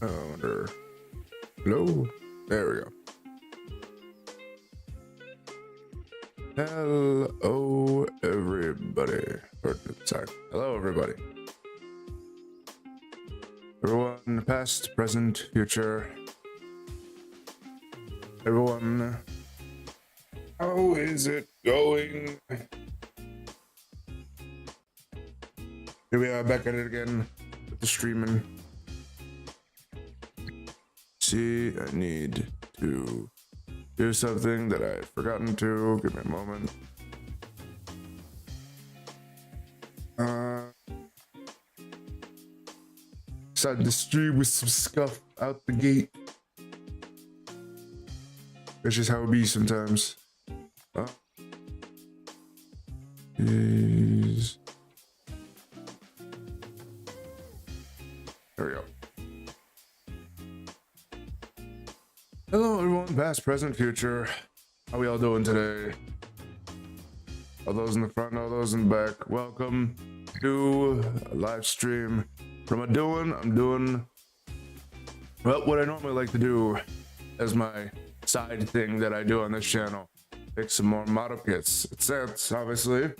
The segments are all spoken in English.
Under. Hello. There we go. Hello, everybody. Sorry. Hello, everybody. Everyone, past, present, future. Everyone, how is it going? Here we are back at it again with the streaming. See, I need to do something that I had forgotten to. Give me a moment. Decided to stream with some scuff out the gate. That's just how it be sometimes. Jeez. There we go. Hello everyone, past, present, future. How we all doing today? All those in the front, all those in the back. Welcome to a live stream from I'm doing well what I normally like to do as my side thing that I do on this channel. Pick some more model kits. It's obviously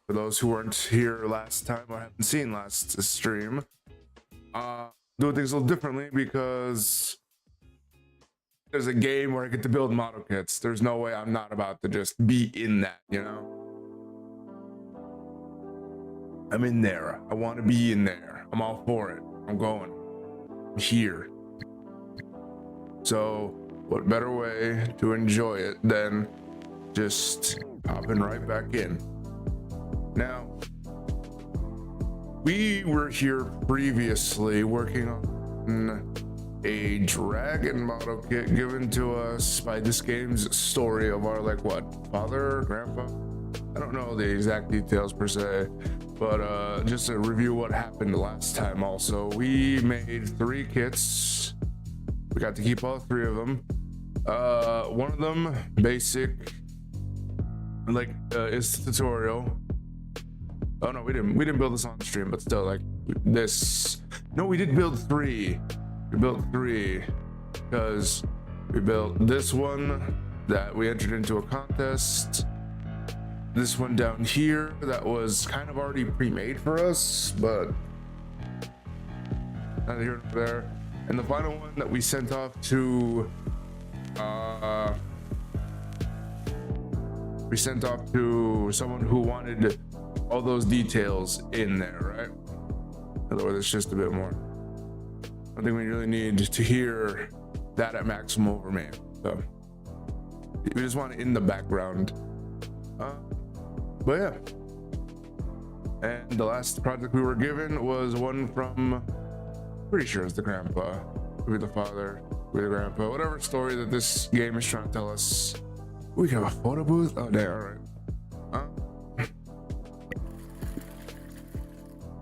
for those who weren't here last time or haven't seen last stream. Doing things a little differently because there's a game where I get to build model kits. There's no way I'm not about to just be in that, you know? I'm in there. I want to be in there. I'm all for it. I'm going. I'm here. So, what better way to enjoy it than just hopping right back in? Now, we were here previously working on a dragon model kit given to us by this game's story of our, like, what, father, grandpa? I don't know the exact details per se, but just to review what happened last time also. We made 3 kits. We got to keep all 3 of them. One of them, basic, like, is the tutorial. Oh no, we didn't build this on stream, but still, like, this. No, we did build 3. We built 3 because we built this one that we entered into a contest. This one down here that was kind of already pre-made for us, but not here nor there. And the final one that we sent off to someone who wanted all those details in there, right? In other words, it's just a bit more. I think we really need to hear that at maximum over me. So we just want it in the background. But yeah. And the last project we were given was one from, pretty sure it's the grandpa, maybe the father, maybe the grandpa, whatever story that this game is trying to tell us. We can have a photo booth? Oh, damn, all right.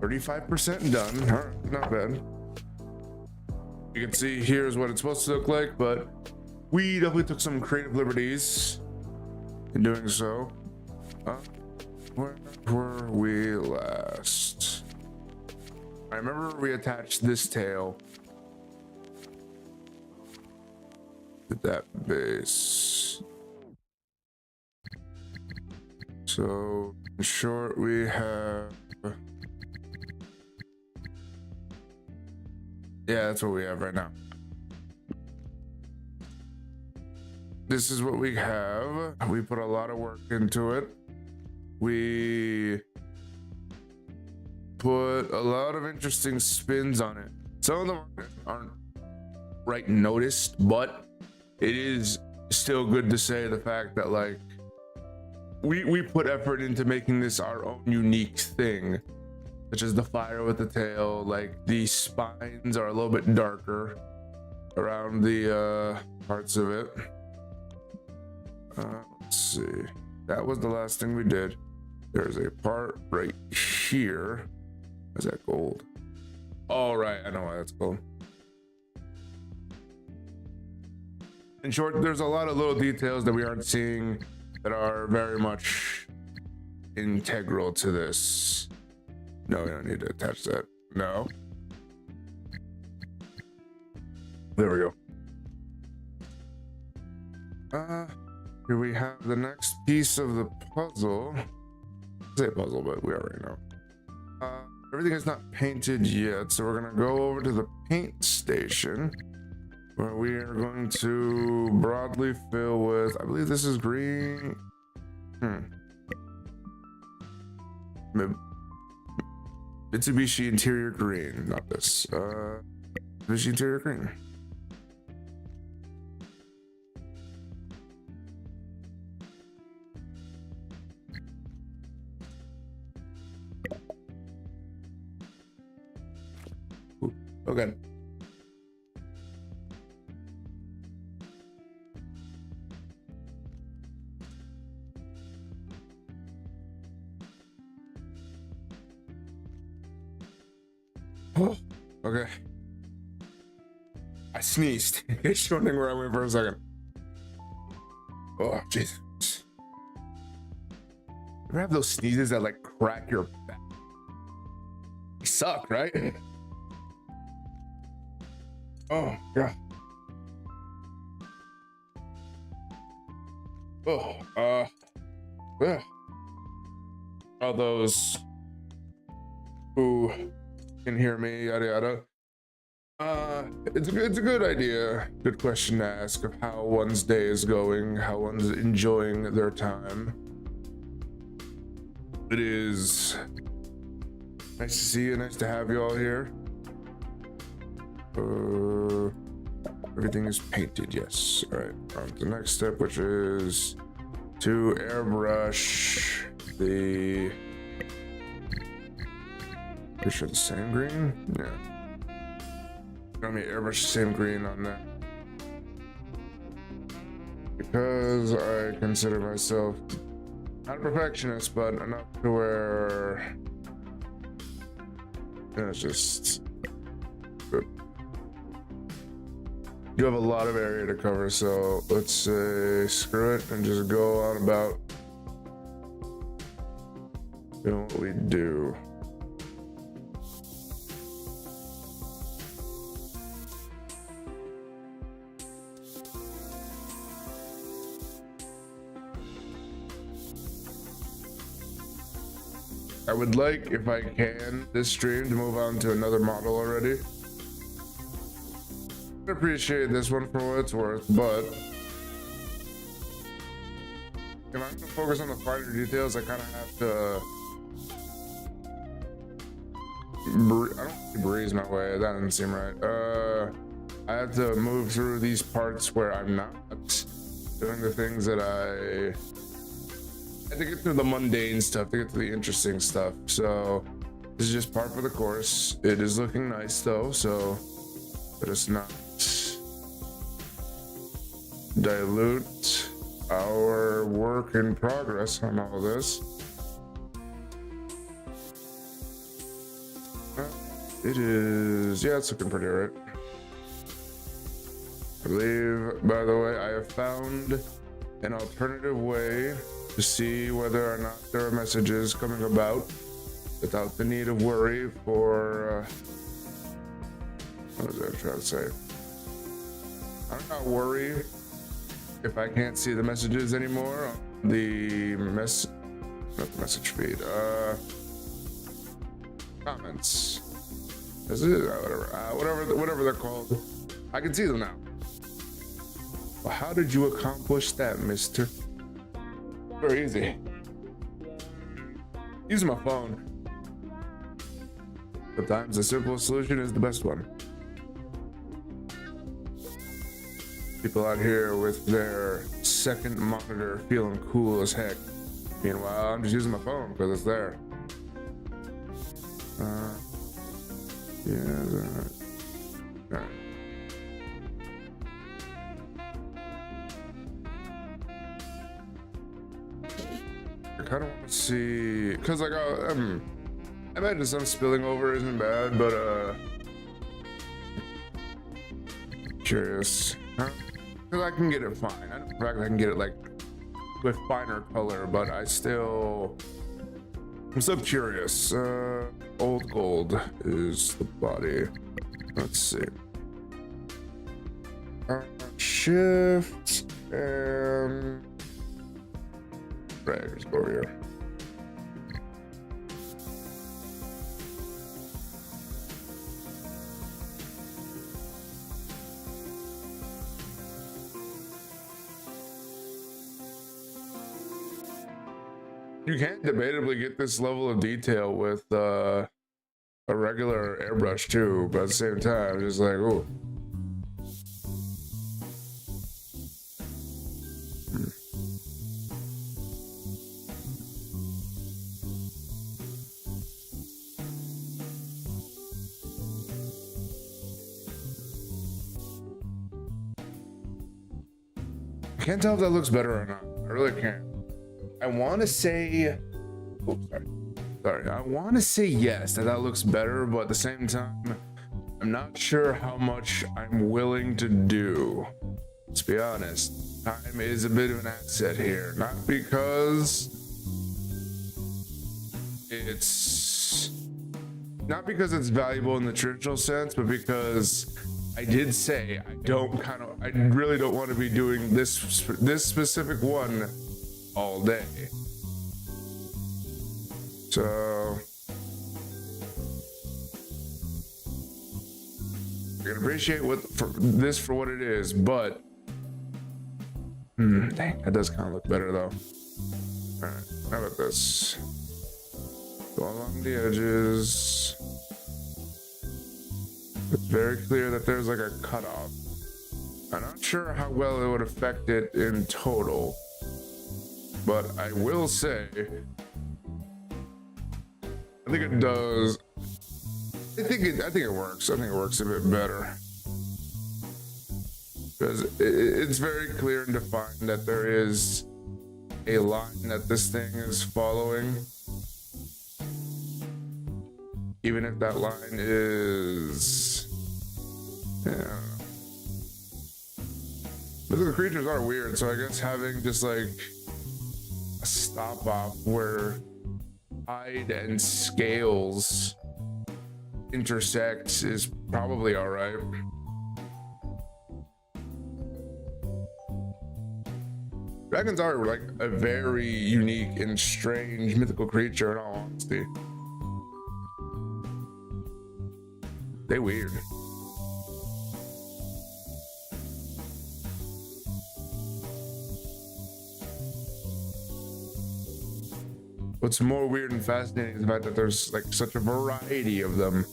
35% done. All right, not bad. You can see here's what it's supposed to look like, but we definitely took some creative liberties in doing so. Where were we last? I remember we attached this tail to that base. So in short, we have, yeah, that's what we have right now. This is what we have. We put a lot of work into it. We put a lot of interesting spins on it. Some of them aren't right noticed, but it is still good to say the fact that, like, we put effort into making this our own unique thing, such as the fire with the tail. Like, the spines are a little bit darker around the parts of it. Let's see, that was the last thing we did. There's a part right here. Is that gold? All right, I know why that's gold. In short, there's a lot of little details that we aren't seeing that are very much integral to this. No, we don't need to attach that. No. There we go. Here we have the next piece of the puzzle. I say puzzle, but we already know. Everything is not painted yet, so we're gonna go over to the paint station, where we are going to broadly fill with, I believe this is green. Mitsubishi interior green, not this. Mitsubishi interior green. Okay. Oh, okay. I sneezed. It's wondering where I went for a second. Oh, jeez. You ever have those sneezes that like crack your back? They suck, right? Oh, God. Oh, yeah. All those who can hear me, yada yada. It's a good idea, good question to ask of how one's day is going, how one's enjoying their time. It is nice to see you, nice to have you all here. Everything is painted, yes. All right, on to the next step, which is to airbrush the. Pretty sure the same green? Yeah. Let me airbrush the same green on that. Because I consider myself not a perfectionist, but enough to where it's just. You have a lot of area to cover, so let's say screw it and just go on about doing what we do. I would like, if I can, this stream to move on to another model already. I appreciate this one for what it's worth, but if I'm gonna focus on the finer details, I kind of have to. I don't breeze my way. That doesn't seem right. I have to move through these parts where I'm not doing the things that I have to get through the mundane stuff to get to the interesting stuff. So this is just part of the course. It is looking nice though, so let us not dilute our work in progress on all this. It is, yeah, it's looking pretty right. I believe, by the way, I have found an alternative way to see whether or not there are messages coming about without the need of worry for, what was I trying to say? I don't not worry if I can't see the messages anymore on the not the message feed, comments. This is whatever they're called. I can see them now. Well, how did you accomplish that, mister? Very easy. Using my phone. Sometimes the simplest solution is the best one. People out here with their second monitor feeling cool as heck. Meanwhile, I'm just using my phone because it's there. Yeah. Right. I kind of want to see, cause like I imagine some spilling over isn't bad, but curious. Huh? Cause I can get it fine. I know for a fact I can get it like with finer color, but I'm still curious. Old gold is the body. Let's see. Shift and right, let's go over here. You can't debatably get this level of detail with a regular airbrush too, but at the same time, just like, oh. I can't tell if that looks better or not. I really can't. I want to say, oh, sorry. I want to say yes, that looks better, but at the same time, I'm not sure how much I'm willing to do. Let's be honest. Time is a bit of an asset here, not because it's valuable in the traditional sense, but because I did say I really don't want to be doing this specific one all day. So I can appreciate this for what it is, but dang, that does kind of look better though. All right, how about this? Go along the edges. It's very clear that there's like a cutoff. I'm not sure how well it would affect it in total, but I will say, I think it does. I think it works. I think it works a bit better because it's very clear and defined that there is a line that this thing is following, even if that line is, yeah. But the creatures are weird, so I guess having just like a stop off where hide and scales intersect is probably all right. Dragons are like a very unique and strange mythical creature in all honesty. They weird. What's more weird and fascinating is the fact that there's like such a variety of them.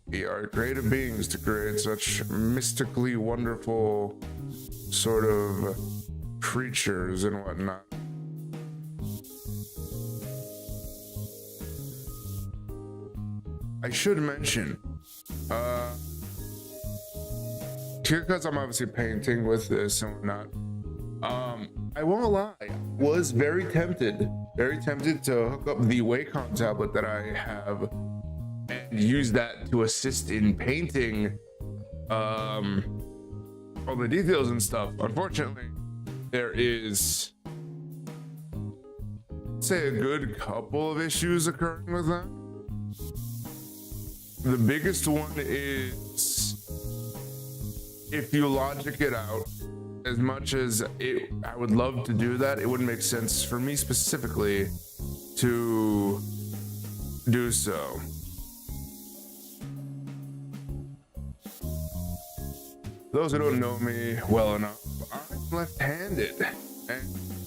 We are creative beings to create such mystically wonderful sort of creatures and whatnot. I should mention, because I'm obviously painting with this and whatnot, I won't lie, I was very tempted to hook up the Wacom tablet that I have and use that to assist in painting all the details and stuff. Unfortunately, there is, say, a good couple of issues occurring with that. The biggest one is if you logic it out, as much as I would love to do that, it wouldn't make sense for me specifically to do so. For those who don't know me well enough, I'm left-handed,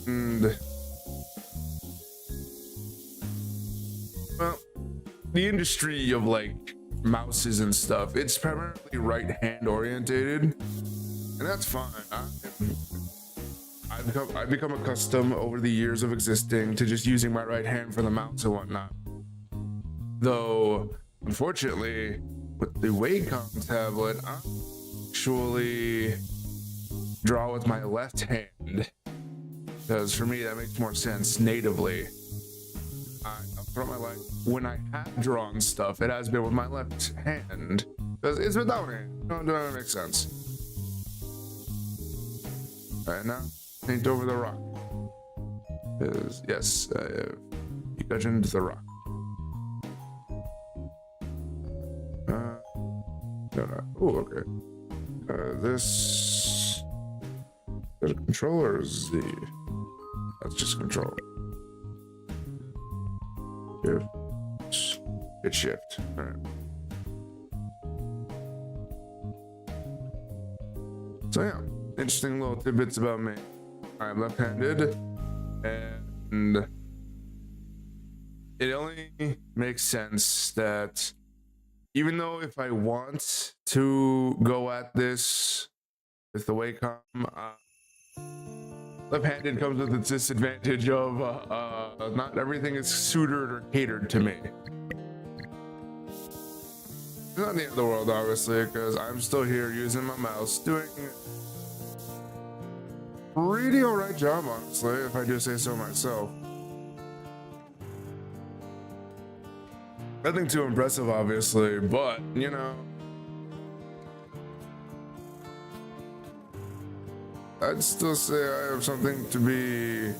and well, the industry of like mouses and stuff, it's primarily right-hand orientated, and that's fine. I've become accustomed over the years of existing to just using my right hand for the mouse and whatnot. Though, unfortunately, with the Wacom tablet, I actually draw with my left hand, because for me that makes more sense natively. Throughout my life, when I have drawn stuff, it has been with my left hand, because it's without hand. Doesn't that make sense? Alright, now paint over the rock. Because yes, you got into the rock. No, no. Oh, okay. This is it a control or Z? That's just control. Shift. Hit shift. All right. So yeah, interesting little tidbits about me. I'm left-handed, and it only makes sense that even though if I want to go at this with the Wacom, left-handed comes with the disadvantage of not everything is suited or catered to me. It's not the end of the world, obviously, because I'm still here using my mouse, doing a pretty alright job, honestly, if I do say so myself. Nothing too impressive, obviously, but, you know, I'd still say I have something to be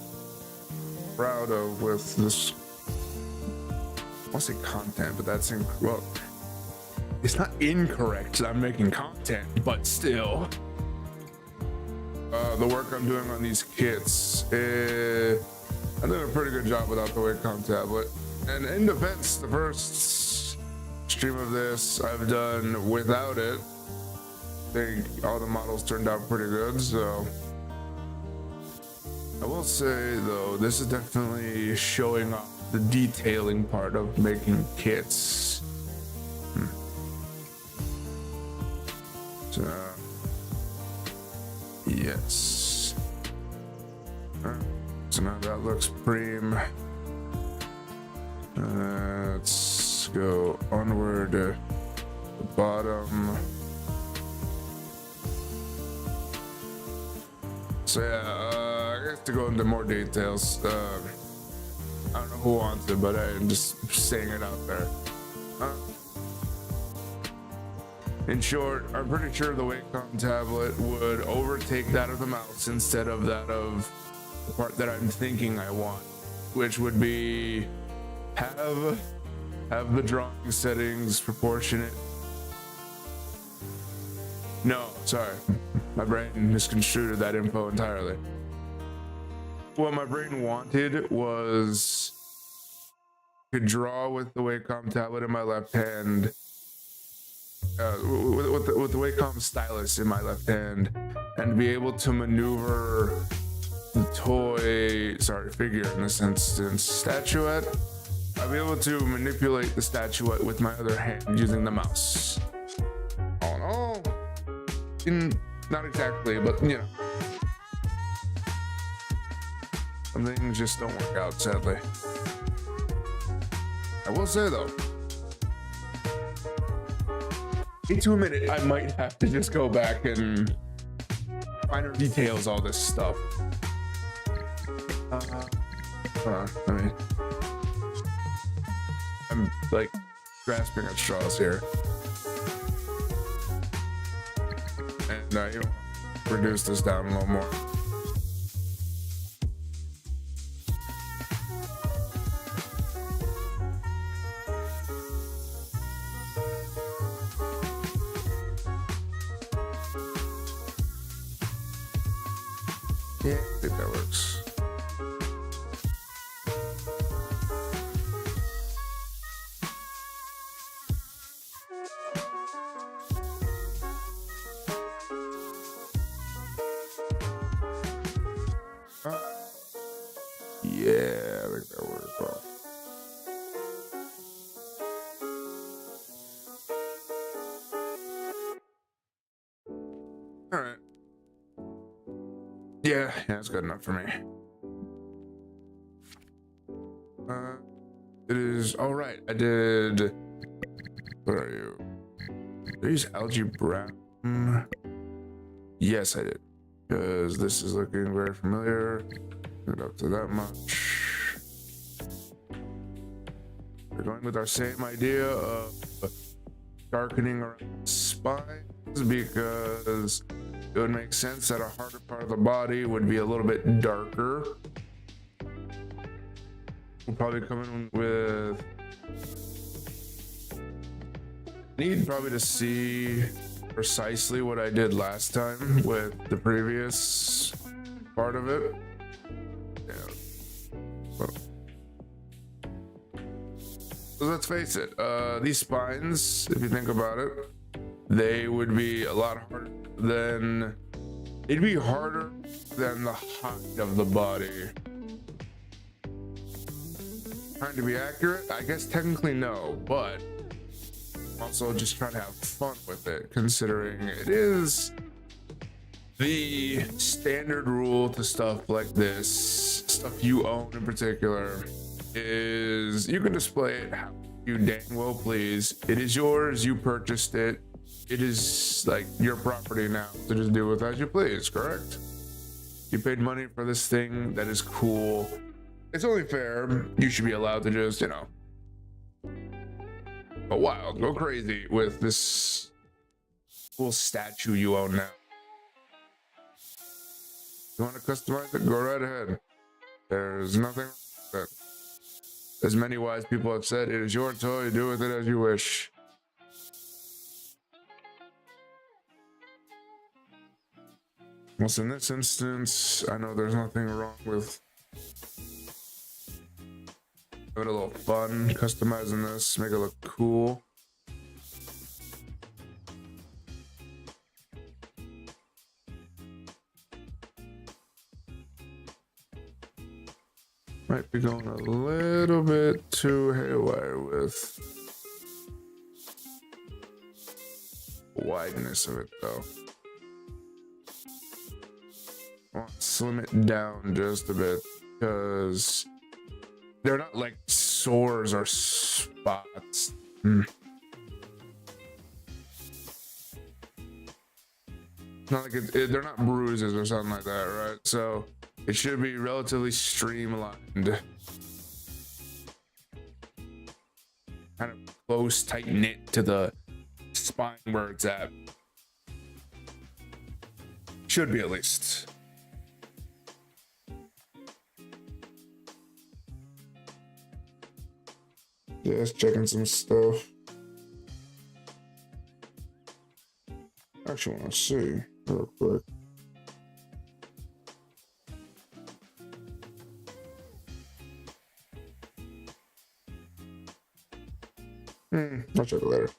proud of with this. I want to say content, but that's well, it's not incorrect that I'm making content, but still. The work I'm doing on these kits, I'm doing a pretty good job without the Wacom tablet. And in defense, the first stream of this I've done without it. I think all the models turned out pretty good, so. I will say though, this is definitely showing off the detailing part of making kits. So, yes. So now that looks preem. Let's go onward to the bottom. So yeah, I have to go into more details. I don't know who wants it, but I'm just saying it out there. In short, I'm pretty sure the Wacom tablet would overtake that of the mouse instead of that of the part that I'm thinking I want, which would be have the drawing settings proportionate. No, sorry. My brain misconstrued that info entirely. What my brain wanted was to draw with the Wacom tablet in my left hand, with the Wacom stylus in my left hand, and be able to maneuver the figure in this instance, statuette. I'll be able to manipulate the statuette with my other hand using the mouse. Oh no. Not exactly, but you know. Some things just don't work out, sadly. I will say though, into a minute, I might have to just go back and finer details all this stuff. I'm like grasping at straws here. And you know, reduce this down a little more. Yeah, I think that works. Yeah, I think that works well. All right. Yeah, it's good enough for me. It is all right. I did. What are you? Did I use algae brown? Yes, I did. Because this is looking very familiar. Get up to that much. We're going with our same idea of darkening around the spines because it would make sense that a harder part of the body would be a little bit darker. We'll probably come in with Need probably to see precisely what I did last time with the previous part of it. Yeah. Well, so let's face it, these spines, if you think about it, they would be a lot harder than, it'd be harder than the height of the body. Trying to be accurate? I guess technically no, but also just trying to have fun with it, considering it is the standard rule to stuff like this, stuff you own in particular, is you can display it how you dang well please. It is yours, you purchased it. It is like your property now to just do with as you please, correct? You paid money for this thing that is cool. It's only fair. You should be allowed to just, you know, go wild, go crazy with this cool statue you own now. You want to customize it? Go right ahead. There's nothing wrong with it. As many wise people have said, it is your toy, do with it as you wish. Well, in this instance, I know there's nothing wrong with having a little fun, customizing this, make it look cool. Might be going a little bit too haywire with the wideness of it though. I want to slim it down just a bit because they're not like sores or spots. Not like they're not bruises or something like that, right? So it should be relatively streamlined, kind of close, tight knit to the spine where it's at. Should be at least. Just checking some stuff. Actually, want to see real quick. I'll check it later.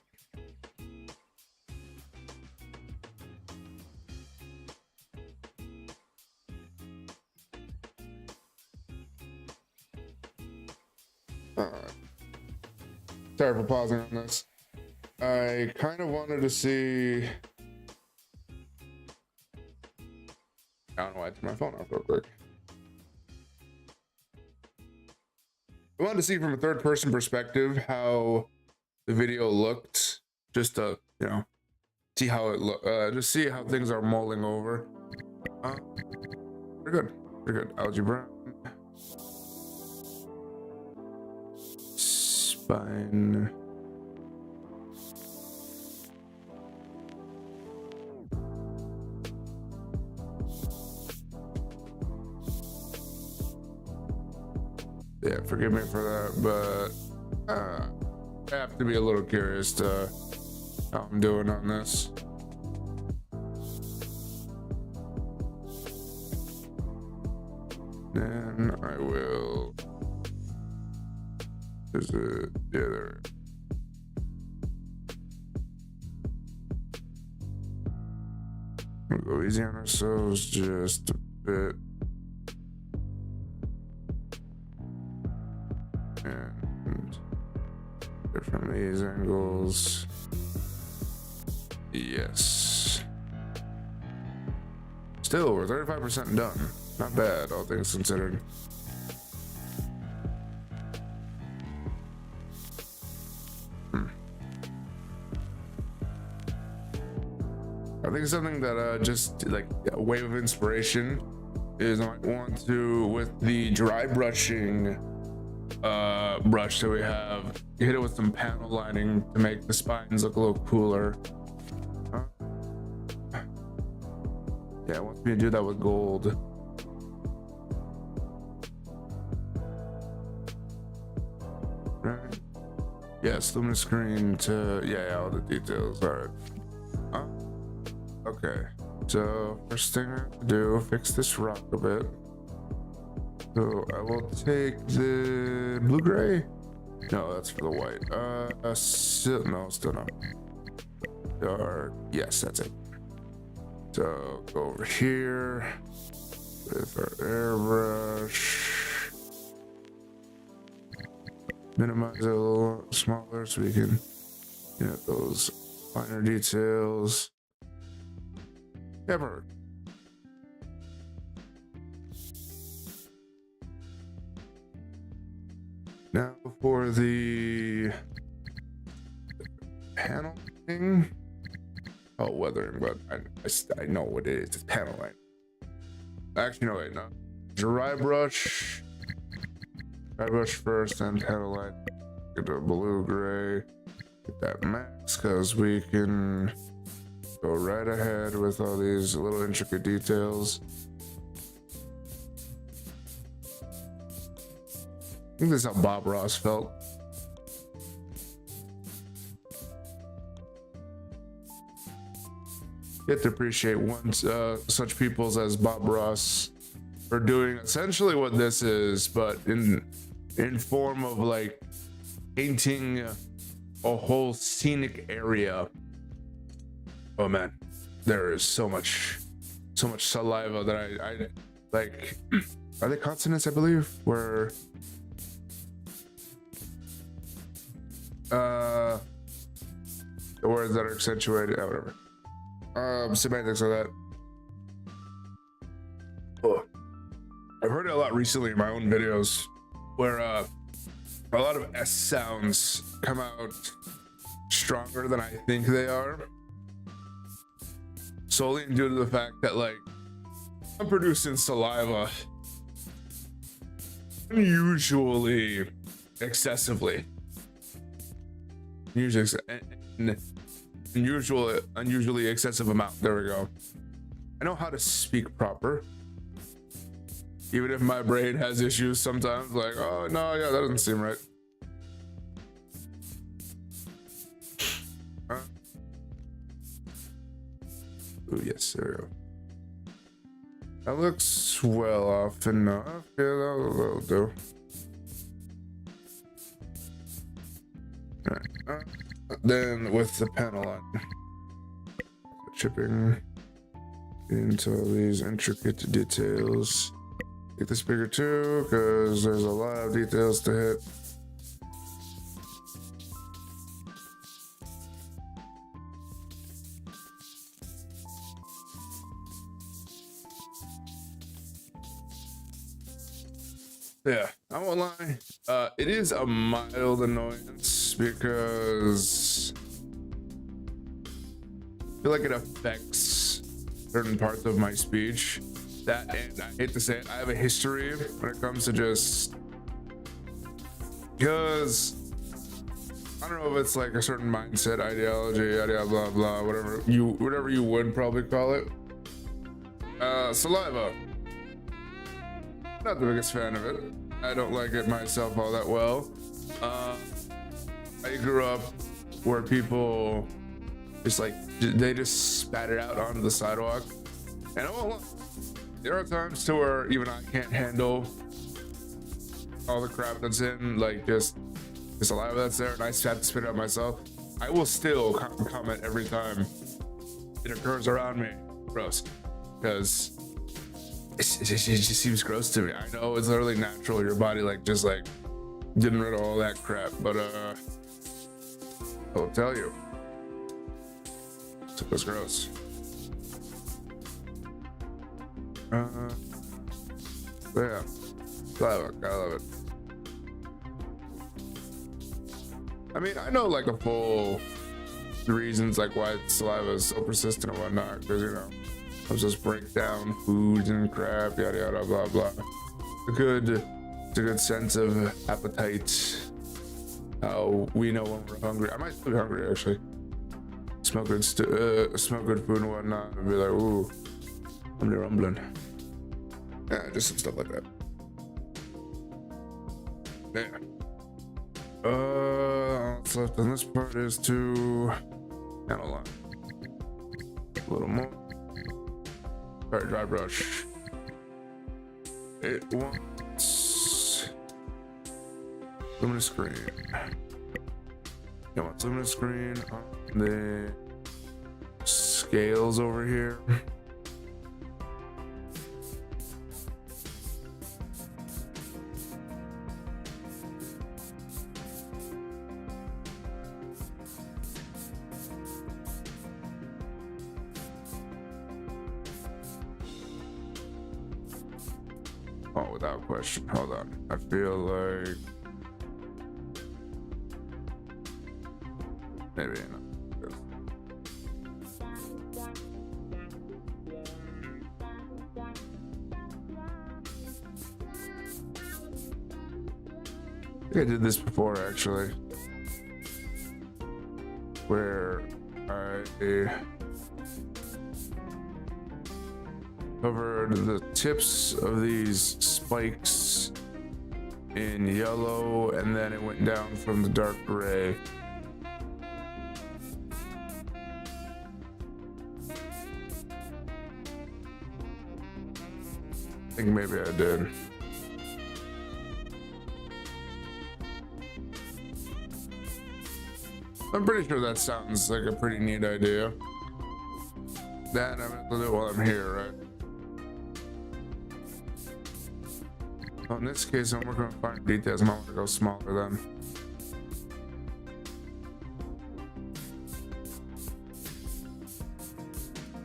Sorry for pausing on this. I kind of wanted to see. I don't know why I took my phone off real quick. I wanted to see from a third-person perspective how the video looked, just to, you know, see how it look, just see how things are mulling over. Pretty good, pretty good. Algebra, spine. Yeah, forgive me for that, but I have to be a little curious to how I'm doing on this. Then I will. Is it? Yeah, there. We'll go easy on ourselves just a bit. And from these angles, yes. Still, we're 35% done. Not bad, all things considered. I think something that just like a wave of inspiration is I might want to, with the dry brushing brush that we have, hit it with some panel lining to make the spines look a little cooler. Yeah, it wants me to do that with gold. Right. Yes. Yes, luminous screen to, yeah, all the details. All right. Okay. So first thing I have to do, fix this rock a bit. So I will take the blue gray. No, that's for the white. Still not. Dark. Yes, that's it. So go over here with our airbrush. Minimize it a little smaller so we can get those finer details. Yeah, perfect. Now for the paneling. Oh, weathering, but I know what it is. It's paneling. Actually, no, wait, no. Dry brush. Dry brush first, then paneling. Get the blue gray. Get that max, because we can go right ahead with all these little intricate details. I think this is how Bob Ross felt. You have to appreciate such peoples as Bob Ross for doing essentially what this is, but in form of like painting a whole scenic area. Oh man, there is so much saliva that I like. Are they consonants? I believe where. The words that are accentuated, whatever. Semantics of that. Oh, I've heard it a lot recently in my own videos, where a lot of S sounds come out stronger than I think they are, solely due to the fact that like I'm producing saliva unusually excessively. Unusually excessive amount. There we go. I know how to speak proper, even if my brain has issues sometimes. Like, oh no, yeah, that doesn't seem right. Oh yes, there we go. That looks well off enough. Yeah, that'll do. Alright, then with the panel on, chipping into all these intricate details. Get this bigger too, because there's a lot of details to hit. Yeah, I won't lie. It is a mild annoyance because I feel like it affects certain parts of my speech. That, and I hate to say it, I have a history when it comes to just because I don't know if it's like a certain mindset, ideology, yada blah blah, whatever you would probably call it. Saliva. Not the biggest fan of it. I don't like it myself all that well. I grew up where people just like they just spat it out onto the sidewalk, and I won't lie, there are times to where even I can't handle all the crap that's in, like just the saliva that's there, and I have to spit it out myself. I will still comment every time it occurs around me. Gross, because it just seems gross to me. I know it's literally natural, your body like just like getting rid of all that crap, but I'll tell you, it was gross. Yeah, saliva, I love it. I mean, I know like a full reasons like why saliva is so persistent and whatnot, because you know, helps us break down foods and crap, yada yada blah blah. It's a good sense of appetite. How we know when we're hungry. I might still be hungry actually. Smell good food and whatnot, and be like, ooh, I'm rumbling. Yeah, just some stuff like that. Yeah. What's left on this part is to handle line. A little more. Alright, dry brush. It wants luminous screen. It wants luminous screen on the scales over here. Oh, without question. Hold on. I feel like maybe not. I think I did this before actually, where I covered the tips of these spikes in yellow and then it went down from the dark gray. I think maybe I did. I'm pretty sure that sounds like a pretty neat idea. That I'm able to do it while I'm here, right? Well, in this case, I'm working on fine details. I might want to go smaller then.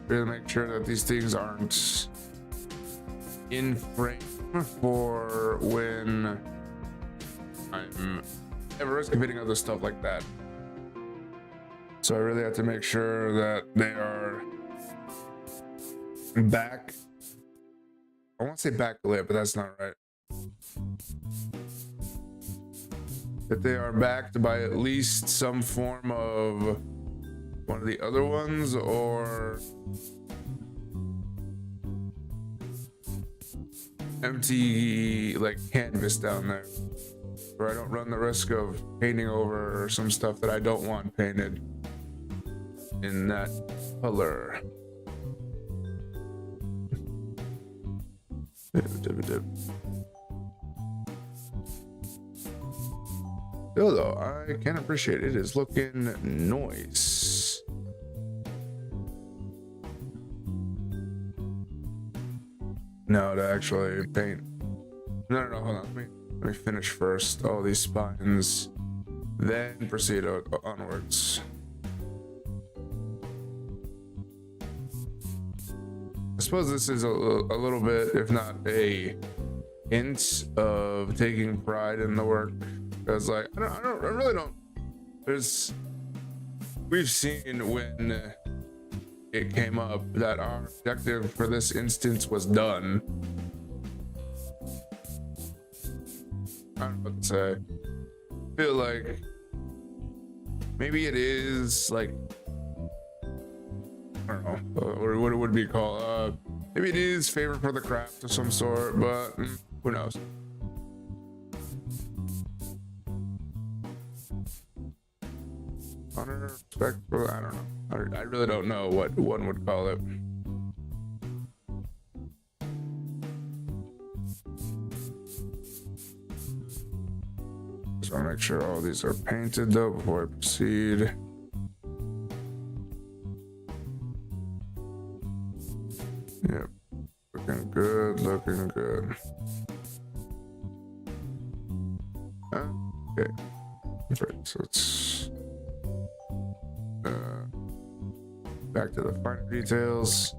Really make sure that these things aren't in frame for when I'm at risk of hitting other stuff like that. So I really have to make sure that they are back. I want to say backlit, but that's not right. That they are backed by at least some form of one of the other ones, or empty like canvas down there, where I don't run the risk of painting over some stuff that I don't want painted in that color. Although I can appreciate it is looking nice. No, to actually paint. No, hold on. Let me finish first all these spines, then proceed onwards. I suppose this is a little bit, if not a hint of taking pride in the work, because like I really don't. We've seen when it came up that our objective for this instance was done. I don't know what to say. I feel like maybe it is like, I don't know what it would be called. Maybe it is favor for the craft of some sort, but who knows? Honor, respect, I don't know. I really don't know what one would call it. Just want to make sure all these are painted though before I proceed. Yep, looking good, looking good. Okay, perfect. So let's back to the finer details.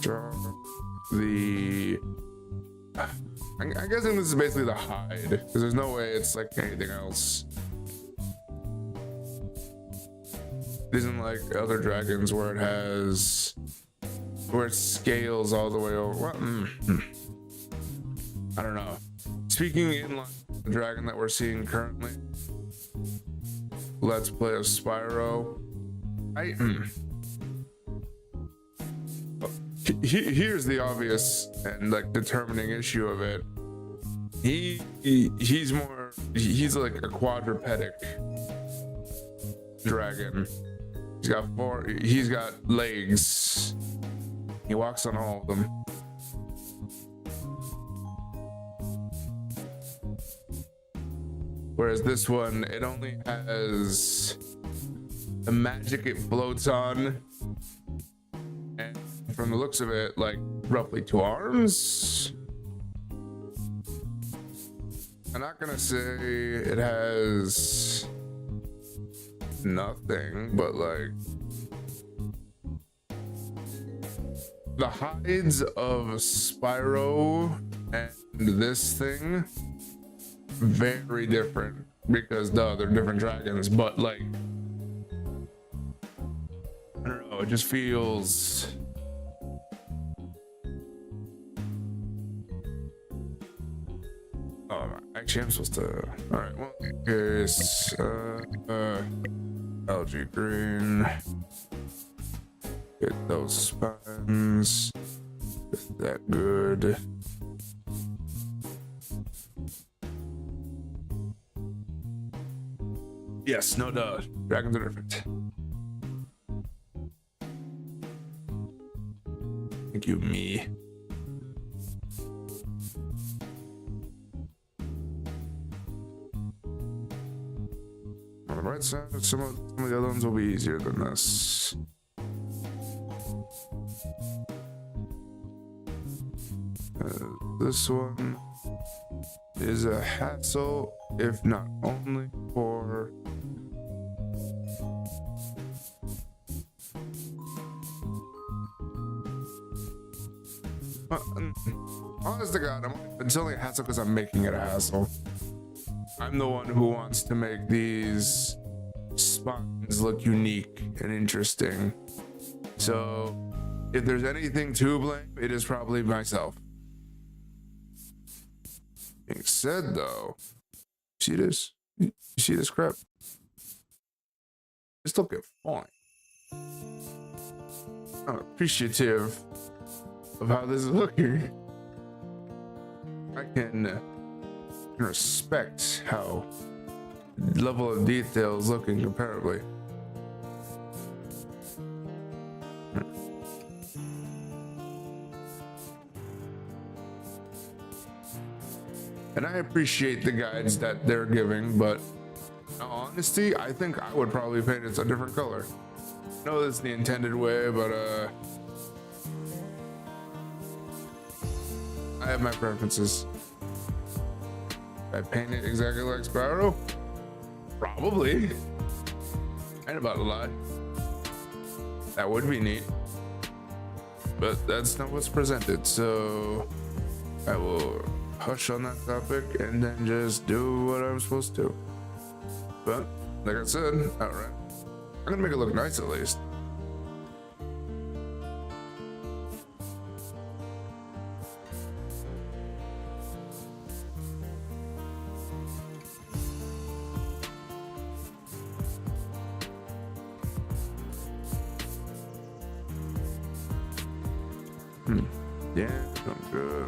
Draw the. I'm guessing this is basically the hide, because there's no way it's like anything else. It isn't like other dragons where it scales all the way over. Well, I don't know. Speaking in line with the dragon that we're seeing currently, Let's Play of Spyro. Here's the obvious and like determining issue of it. He's like a quadrupedic dragon. He's got legs. He walks on all of them. Whereas this one, it only has the magic it floats on. And from the looks of it, like roughly 2 arms. I'm not gonna say it has nothing, but like the hides of Spyro and this thing, very different because they're different dragons, but like I don't know, it just feels actually I'm supposed to all right, well case algae green, get those spines. Is that good? Yes, no duh. Dragons are different. Thank you, me. On the right side, some of the other ones will be easier than this. This one is a hassle, if not only for honest to God, it's only a hassle because I'm making it a hassle. I'm the one who wants to make these spines look unique and interesting. So if there's anything to blame, it is probably myself. Being said though, see this? You see this crap? Just look at fine. I'm appreciative of how this is looking. I can respect how level of detail is looking comparably. And I appreciate the guides that they're giving, but in all honesty, I think I would probably paint it a different color. I know that's the intended way, but I have my preferences. I paint it exactly like Spyro? Probably. I ain't about to lie. That would be neat. But that's not what's presented, so I will hush on that topic and then just do what I'm supposed to. But like I said, alright. I'm gonna make it look nice at least. Yeah, I'm good.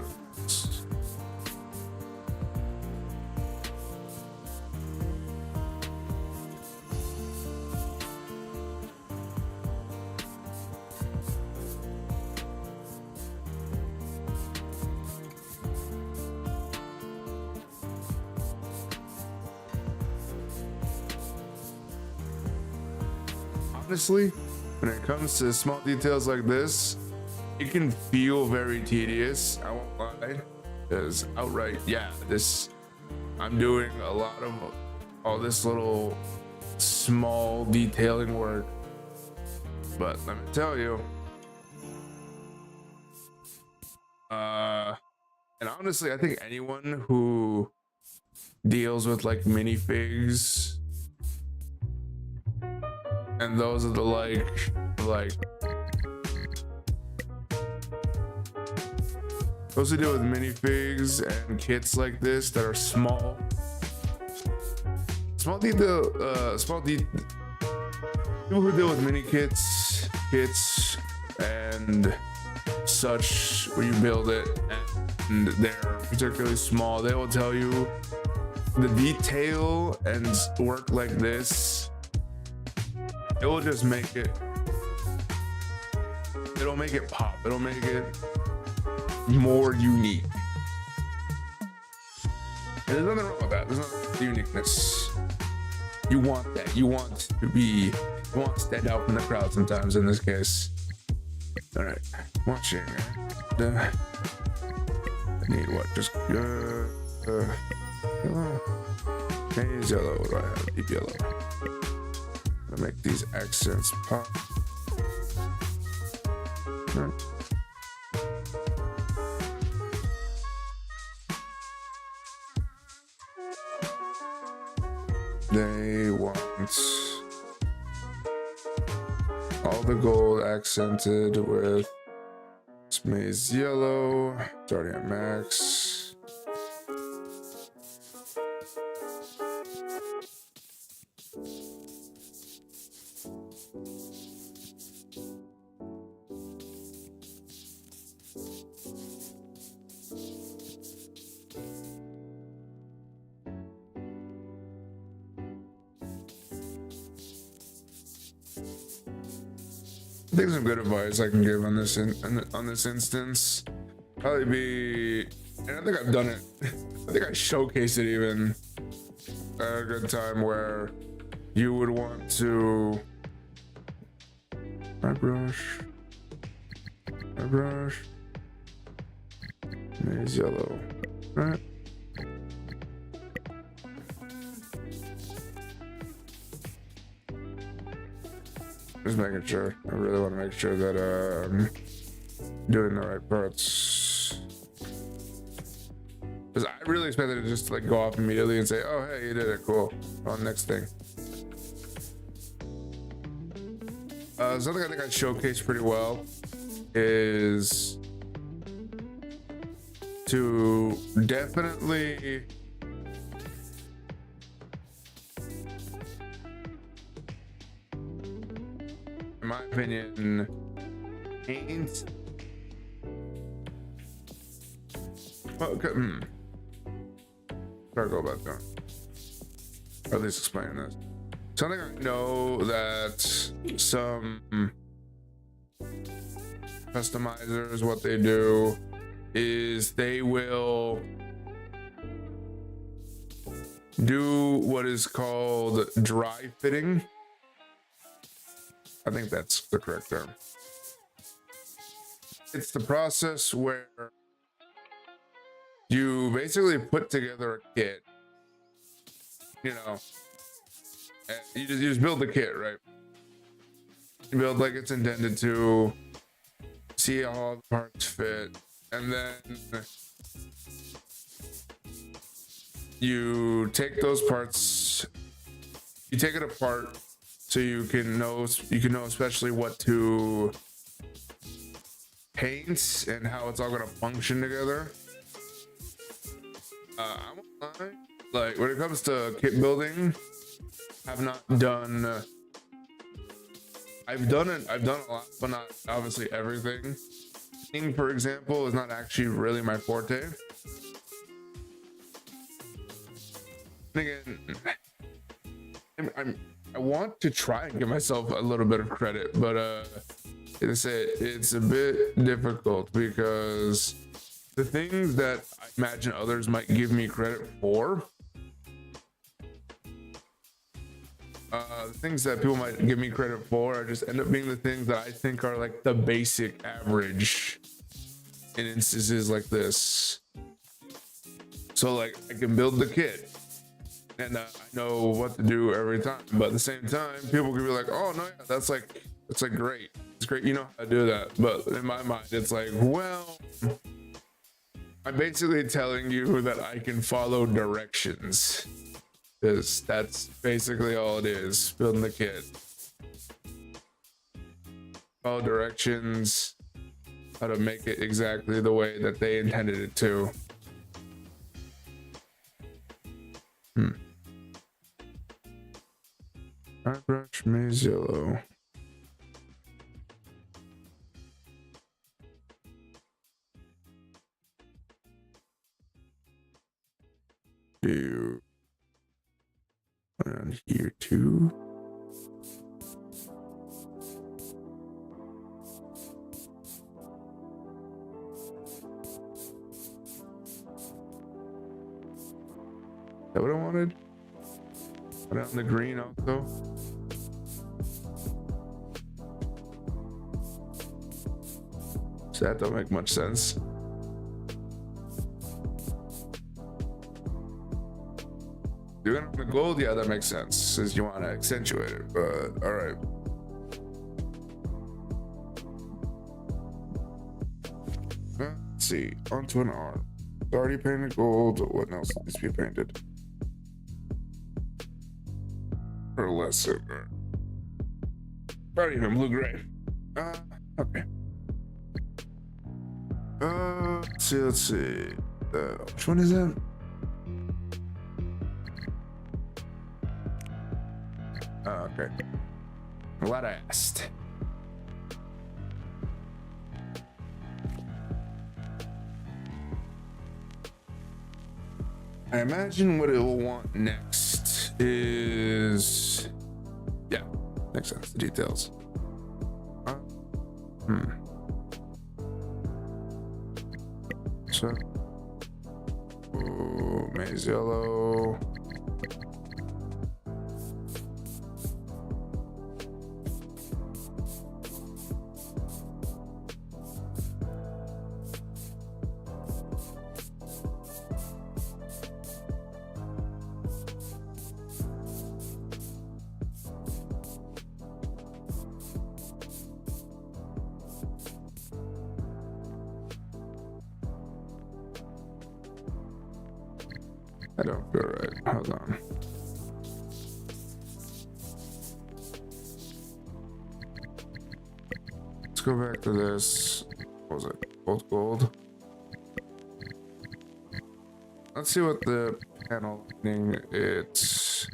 Honestly, when it comes to small details like this, it can feel very tedious, I won't lie, because outright, yeah, I'm doing a lot of all this little small detailing work, but let me tell you, and honestly, I think anyone who deals with like minifigs, and those are the like those who deal with minifigs and kits like this that are small people who deal with mini kits and such, where you build it and and they're particularly small, they will tell you the detail and work like this, it will just make it, it'll make it pop, it'll make it more unique. And there's nothing wrong with that. There's nothing wrong with the uniqueness. You want that. You want to stand out from the crowd sometimes in this case. All right, watching. I need what? Just yellow. Haze yellow. What do I have? Deep yellow. I'm gonna make these accents pop. All right. They want all the gold accented with maize yellow, starting at max. I think some good advice I can give on this on this instance probably be, and I think I've done it. I think I showcased it even at a good time where you would want to my brush, maize yellow, right? Just making sure. I really want to make sure that I'm doing the right parts. Because I really expected it to just like go off immediately and say, "Oh, hey, you did it, cool." On next thing. Something I think I showcased pretty well is to definitely in my opinion, paint. Okay. Try to go about that. Or at least explain this. Something I know that some customizers, what they do is they will do what is called dry fitting. I think that's the correct term. It's the process where you basically put together a kit, you know, and you just build the kit, right? You build like it's intended to, see how all the parts fit, and then you take those parts, you take it apart so you can know especially what to paint and how it's all gonna function together. I won't lie, like when it comes to kit building, I've not done. I've done a lot, but not obviously everything. Painting, for example, is not actually really my forte. And again, I want to try and give myself a little bit of credit, but it's a bit difficult because the things that I imagine others might give me credit for, the things that people might give me credit for, just end up being the things that I think are like the basic average in instances like this. So like I can build the kit and I know what to do every time, but at the same time, people can be like, "Oh no, yeah, that's like great. It's great, you know how to do that." But in my mind, it's like, well, I'm basically telling you that I can follow directions. Because that's basically all it is, building the kit. Follow directions, how to make it exactly the way that they intended it to. I brush maize yellow. 2. Is that what I wanted? Put it on the green also. So that don't make much sense. Doing it on the gold, yeah, that makes sense, since you want to accentuate it, but all right. Let's see, onto an arm. It's already painted gold, what else needs to be painted? Or less, not even blue-gray. Okay. Let's see. Which one is that? Okay. Glad I asked. I imagine what it will want next is, yeah, makes sense. The details. So, maize yellow. I don't feel right. Hold on. Let's go back to this. What was it? Both gold. Let's see what the panel lighting it's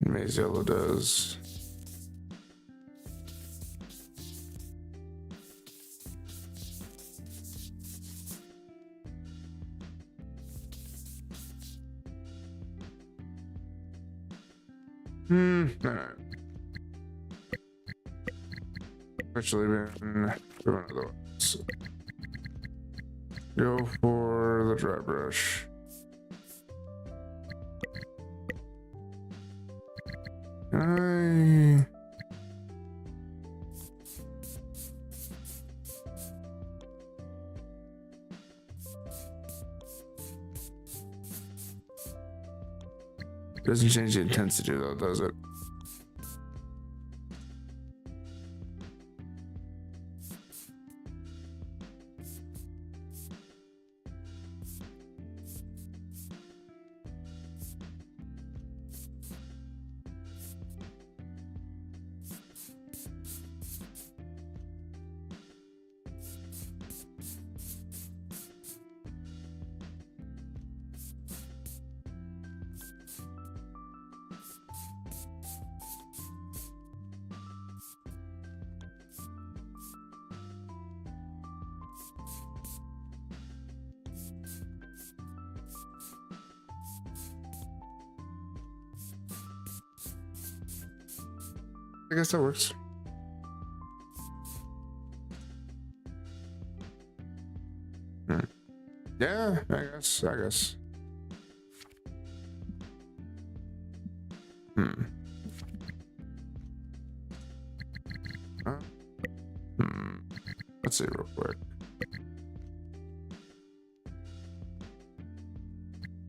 maize yellow does. Alright. Actually, been do another one. So, go for the dry brush. Doesn't change the intensity though, does it? I guess that works. Yeah, I guess. Let's see real quick.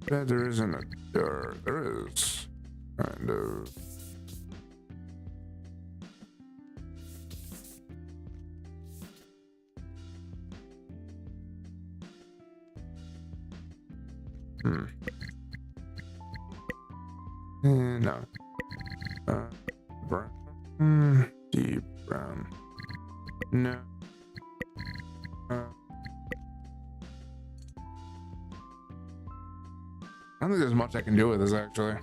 Yeah, there isn't a there is kind of. No. Brown. Deep brown. No. I don't think there's much I can do with this actually.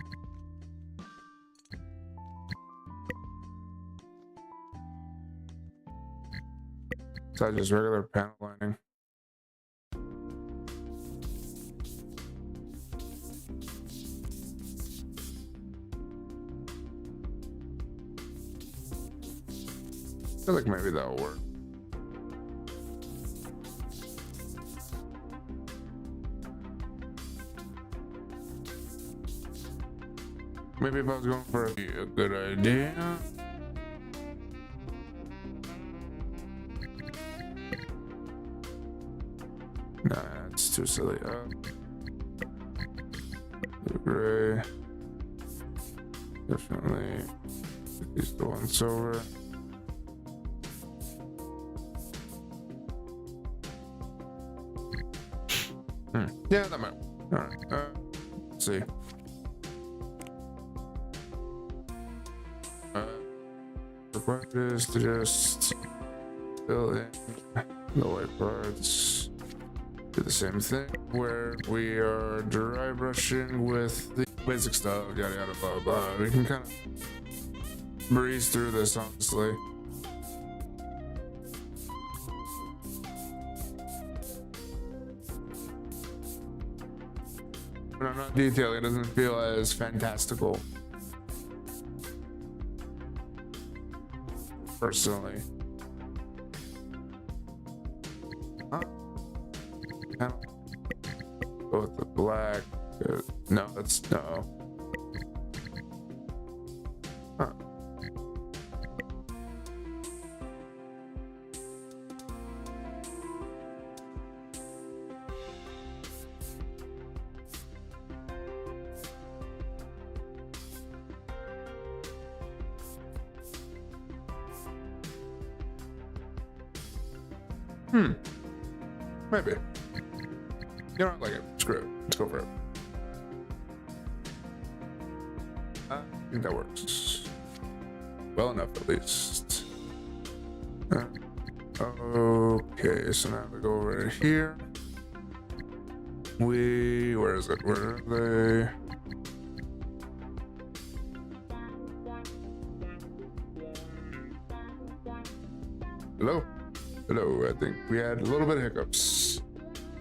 Besides just regular panel lining. feel like maybe that'll work. Maybe if I was going for a good idea. Nah, it's too silly. Gray. Definitely. These the ones over. Yeah, that might. Alright. Let's see. Required is to just fill in the white parts. Do the same thing where we are dry brushing with the basic stuff, yada yada blah blah. We can kind of breeze through this, honestly. When I'm not detailing, it doesn't feel as fantastical. Personally. Go with the black. No, that's no. Huh. Maybe. You don't like it. Screw it. Let's go for it. I think that works. Well enough, at least. Okay, so now we go over here. Where is it? Where are they? Hello? Hello, I think we had a little bit of hiccups.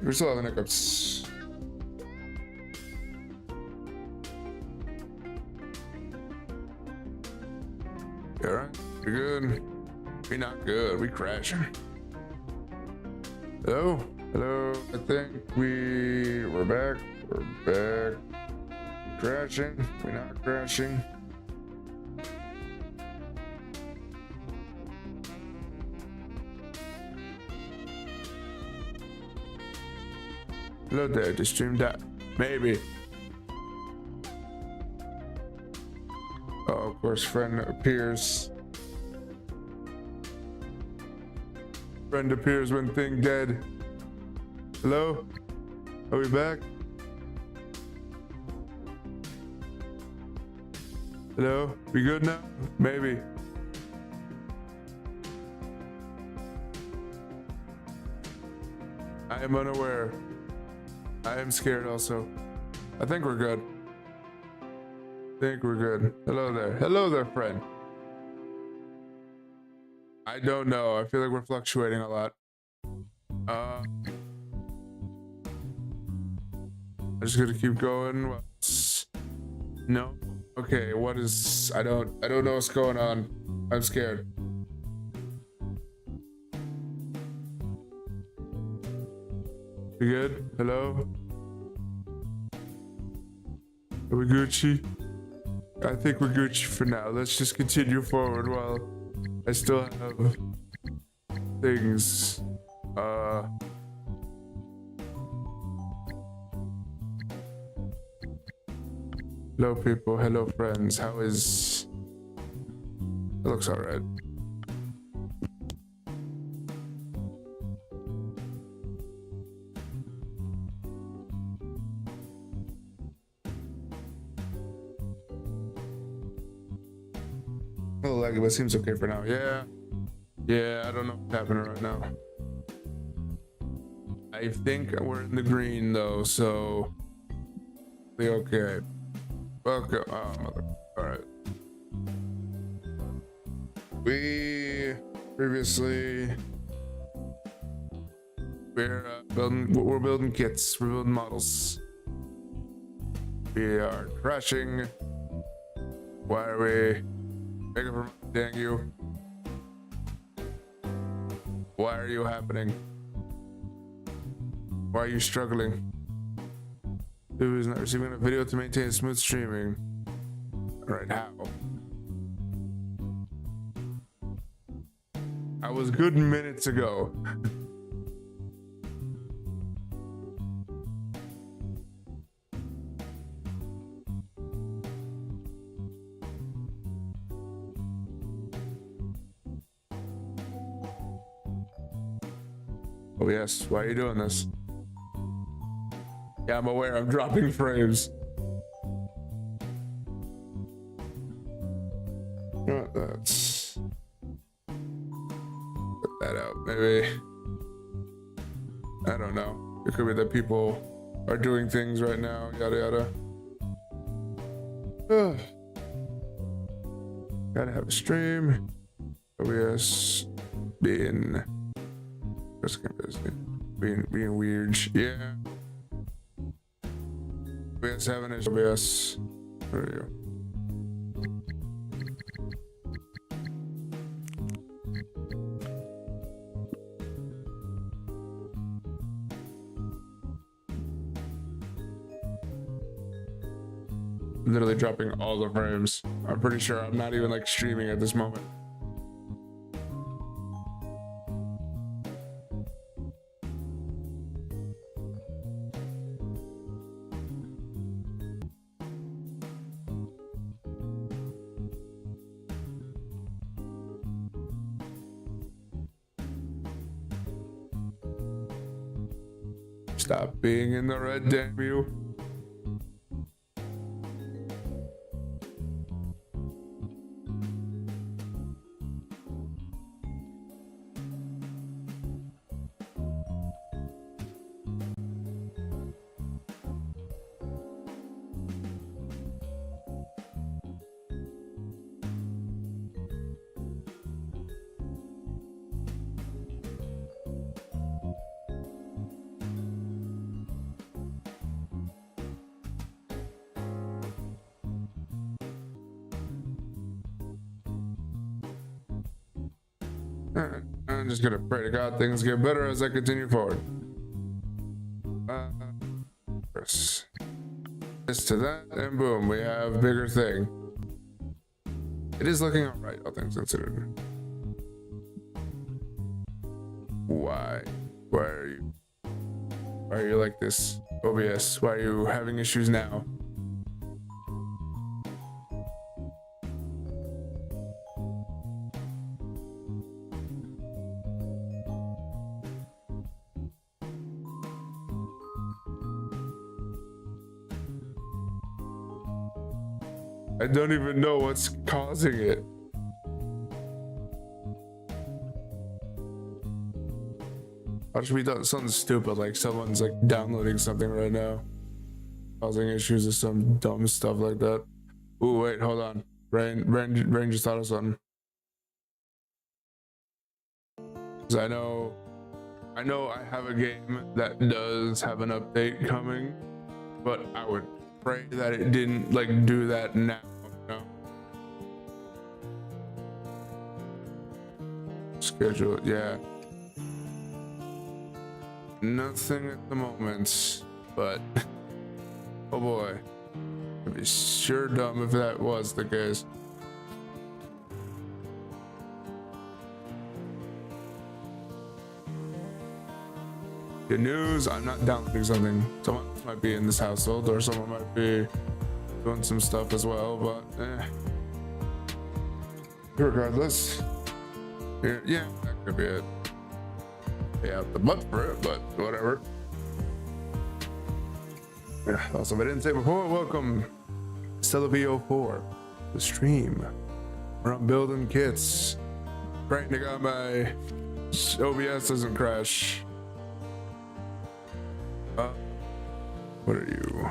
We're still having hiccups. You alright? We good? We not good. We crashing. Hello? Hello? I think we're back. We're back. Crashing. We not crashing. Hello there, to stream that. Maybe. Oh, of course, friend appears. Friend appears when thing dead. Hello? Are we back? Hello? We good now? Maybe. I am unaware. I am scared also. I think we're good. Hello there. Hello there, friend. I don't know. I feel like we're fluctuating a lot. I'm just gonna keep going. No. Okay, what is I don't know what's going on. I'm scared. We good? Hello? Are we Gucci? I think we're Gucci for now. Let's just continue forward while I still have things. Hello people, hello friends. How is... It looks alright. A little laggy, but it seems okay for now. Yeah, I don't know what's happening right now. I think we're in the green though, so be okay. Welcome. Oh, mother. All right. We previously we're building kits. We're building models. We are crashing. Why are we? Make it from dang you. Why are you happening? Why are you struggling? Who is not receiving a video to maintain smooth streaming? Alright, how? I was good minutes ago. Oh yes, why are you doing this? Yeah, I'm aware I'm dropping frames. Let's put that out, maybe. I don't know. It could be that people are doing things right now, yada yada. Gotta have a stream. OBS being weird. Yeah. OBS having his OBS. There you go. Literally dropping all the frames. I'm pretty sure I'm not even like streaming at this moment. Stop being in the red, damn you. I'm just gonna pray to God things get better as I continue forward. This to that, and boom, we have a bigger thing. It is looking alright, all things considered. Why? Why are you like this? OBS, why are you having issues now? I don't even know what's causing it. I should be doing something stupid, like someone's like downloading something right now, causing issues or some dumb stuff like that. Ooh, wait, hold on. Rain just thought of something. Cause I know I have a game that does have an update coming, but I would pray that it didn't like do that now. No. Schedule, yeah. Nothing at the moment, but oh boy, it'd be sure dumb if that was the case. Good news, I'm not downloading something. Someone might be in this household, or someone might be doing some stuff as well, but regardless, yeah, that could be it. Yeah, the butt for it, but whatever. Yeah, also, if I didn't say before, welcome Zolo332 the stream. Where I'm building kits, praying to God my OBS doesn't crash. What are you?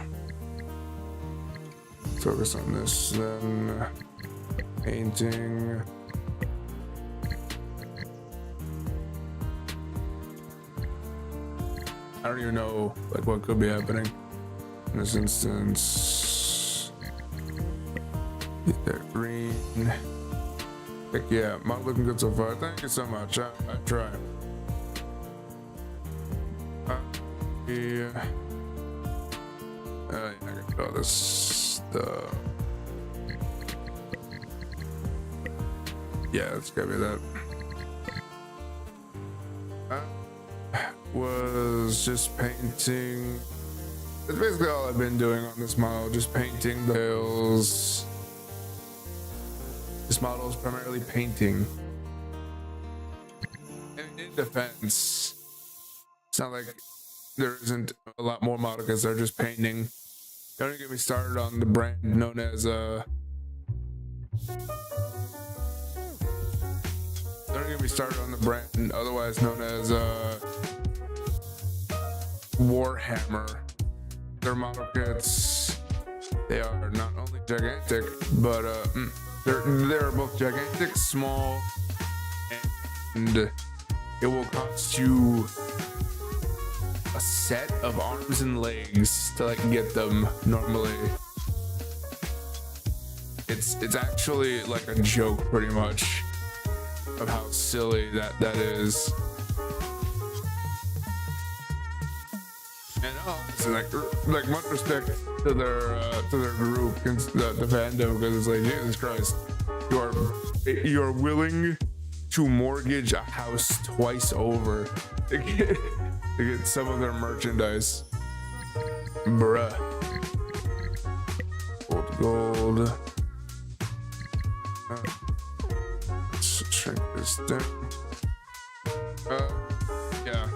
Focus on this, then painting. I don't even know like what could be happening in this instance. Get that green. Heck yeah, not looking good so far. Thank you so much. I try. I can do all this stuff. Yeah, it's gotta be that. Was just painting. That's basically all I've been doing on this model, just painting the hills. This model is primarily painting. And in defense, it's not like there isn't a lot more model because they're just painting. Don't even get me started on the brand known as don't get me started on the brand otherwise known as Warhammer. Their model kits, they are not only gigantic, but they're both gigantic, small, and it will cost you a set of arms and legs to like get them normally. It's actually like a joke pretty much of how silly that is. And also like much respect to their group and the fandom, because it's like, Jesus Christ, you are willing to mortgage a house twice over to get some of their merchandise, bruh. Gold. Let's shrink this down. Yeah.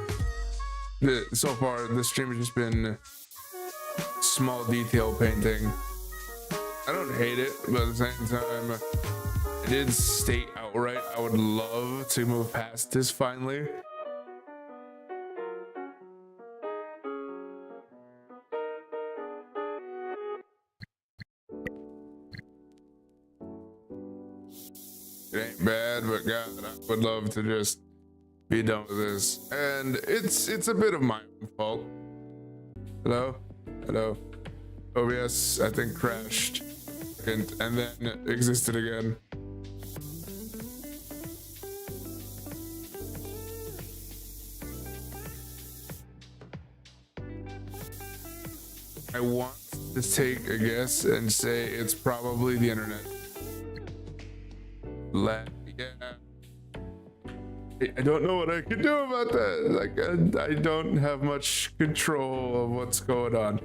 So far, this stream has just been small detail painting. I don't hate it, but at the same time, I did state outright I would love to move past this finally. It ain't bad, but God, I would love to just be done with this. And it's a bit of my own fault. Hello? Hello? OBS, I think, crashed and then existed again. I want to take a guess and say it's probably the internet. Yeah. I don't know what I can do about that. Like, I don't have much control of what's going on.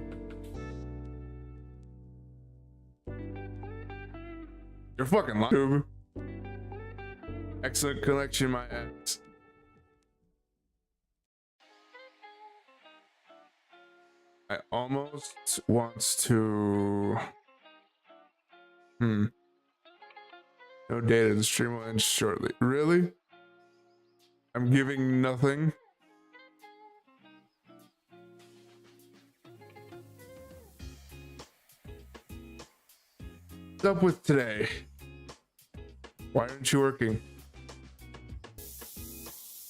You're fucking lying. Excellent connection, my ass. I almost want to. No data. The stream will end shortly. Really? I'm giving nothing. What's up with today? Why aren't you working?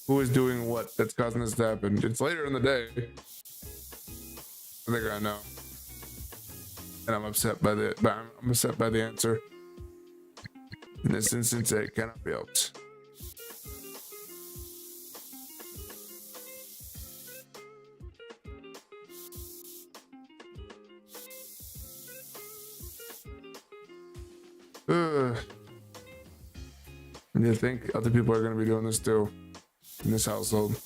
Who is doing what that's causing this to happen? It's later in the day. I think I know. And I'm upset by the answer. In this instance, it cannot be helped. And you think other people are going to be doing this too in this household?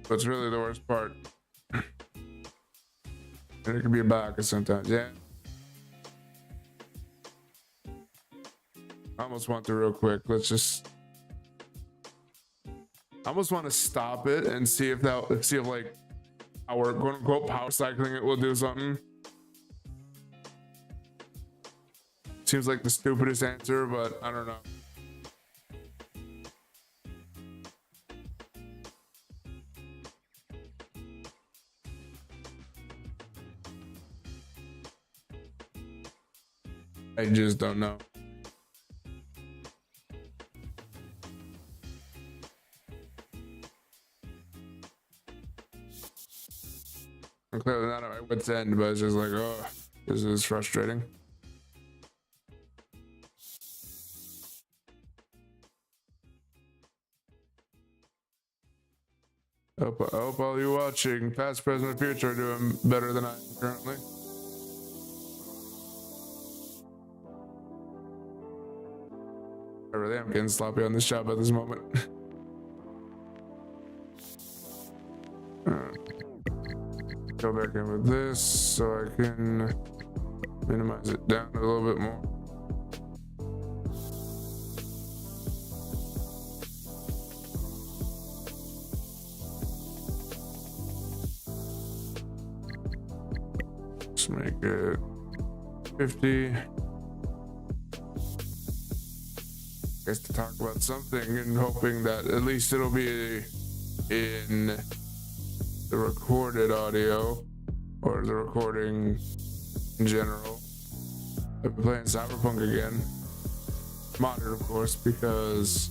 That's really the worst part. And it can be a bias sometimes, yeah. I almost want to real quick. Let's just. I almost want to stop it and see if like our quote unquote power cycling it will do something. Seems like the stupidest answer, but I don't know. I just don't know. I'm clearly not at my wit's end, but it's just like, oh, this is frustrating. hope all you watching, past, present, and future, are doing better than I am currently. I really am getting sloppy on this job at this moment. Go back in with this so I can minimize it down a little bit more. Let's make it 50. Guess to talk about something and hoping that at least it'll be in the recorded audio or the recording in general. I've been playing Cyberpunk again. Modded, of course, because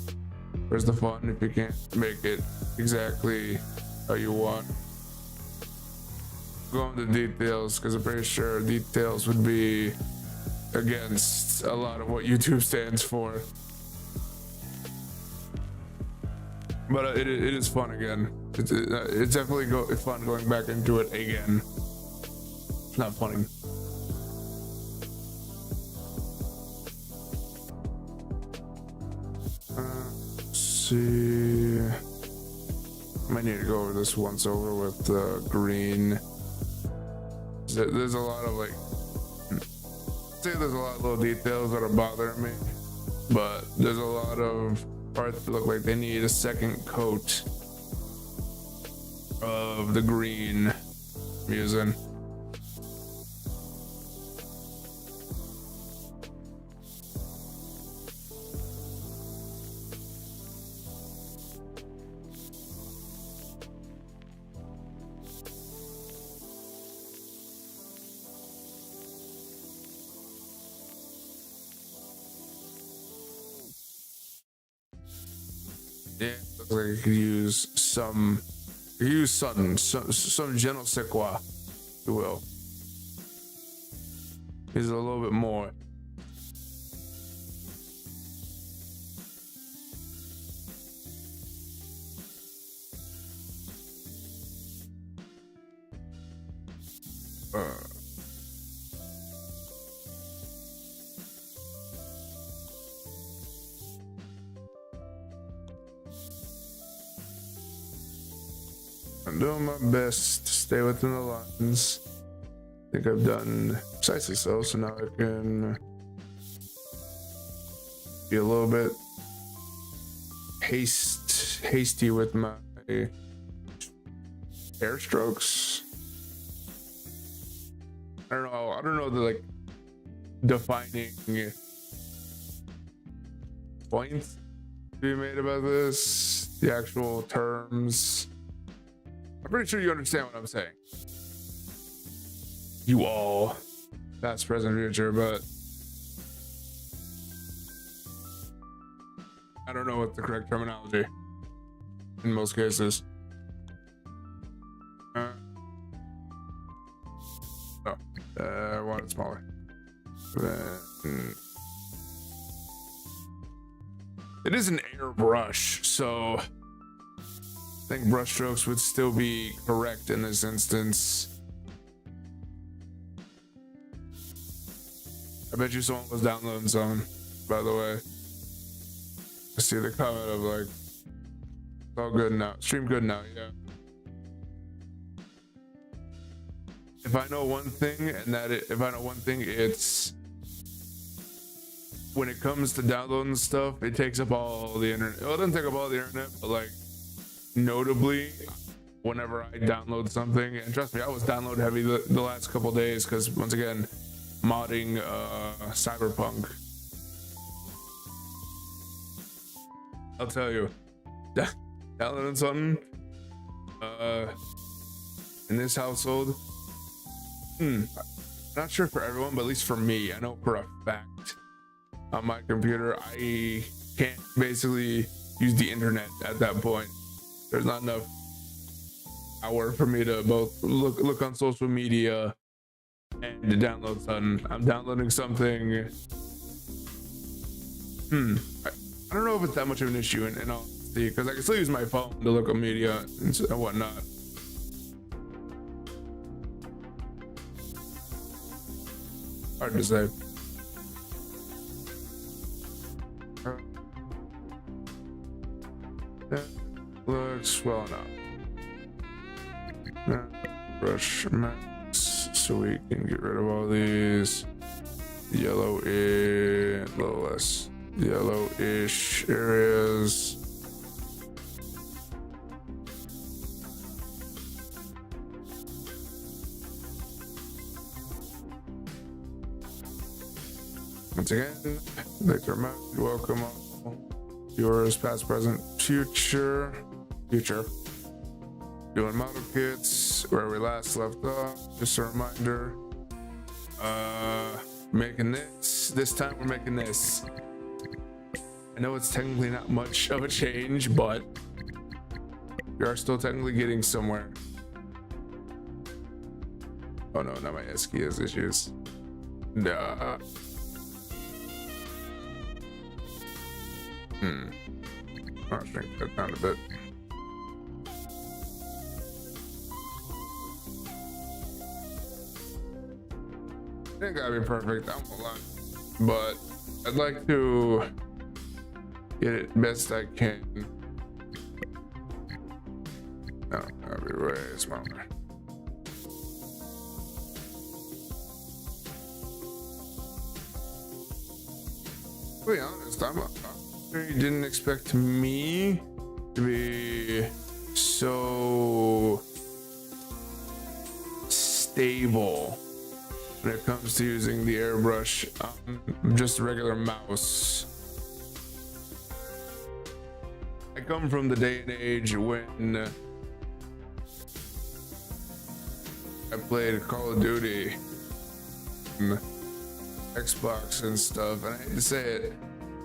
where's the fun if you can't make it exactly how you want? Go into details because I'm pretty sure details would be against a lot of what YouTube stands for. But it is fun again. It's definitely fun going back into it again. It's not funny. Let's see. I might need to go over this once over with green. There's a lot of like, there's a lot of little details that are bothering me, but there's a lot of parts that look like they need a second coat of the green I'm using. Yeah, looks like I could use some sudden, some je ne sais quoi, if you will. Use a little bit more. I'm doing my best to stay within the lines. I think I've done precisely so now I can be a little bit hasty with my hair strokes. I don't know the like defining points to be made about this, the actual terms. I'm pretty sure you understand what I'm saying. You all, past, present, future, but I don't know what the correct terminology in most cases. I want it smaller. It is an airbrush, so I think brush strokes would still be correct in this instance. I bet you someone was downloading some, by the way. I see the comment of like, it's all good now. Stream good now, yeah. If I know one thing, it's when it comes to downloading stuff, it takes up all the internet. Well, it doesn't take up all the internet, but like, notably, whenever I download something, and trust me, I was download heavy the last couple days because once again, modding Cyberpunk. I'll tell you, downloading something in this household, not sure for everyone, but at least for me, I know for a fact on my computer I can't basically use the internet at that point. There's not enough power for me to both look on social media and to download something. I'm downloading something. I don't know if it's that much of an issue in honesty, because I can still use my phone to look at media and whatnot. Hard to say. That looks well enough. Brush max so we can get rid of all these yellow-ish, a little less yellow-ish areas. Once again, I'd like to remind you, welcome all viewers, past, present, future. Doing model kits where we last left off. Just a reminder. Making this time we're making this. I know it's technically not much of a change, but we are still technically getting somewhere. Oh no, not my ASCII has issues. Nah. I'll shrink that down a bit. I think that'd be perfect, I won't lie. But I'd like to get it best I can. No, that'd be way smaller. To be honest, I'm you didn't expect me to be so stable when it comes to using the airbrush. Just a regular mouse. I come from the day and age when I played Call of Duty, Xbox and stuff, and I hate to say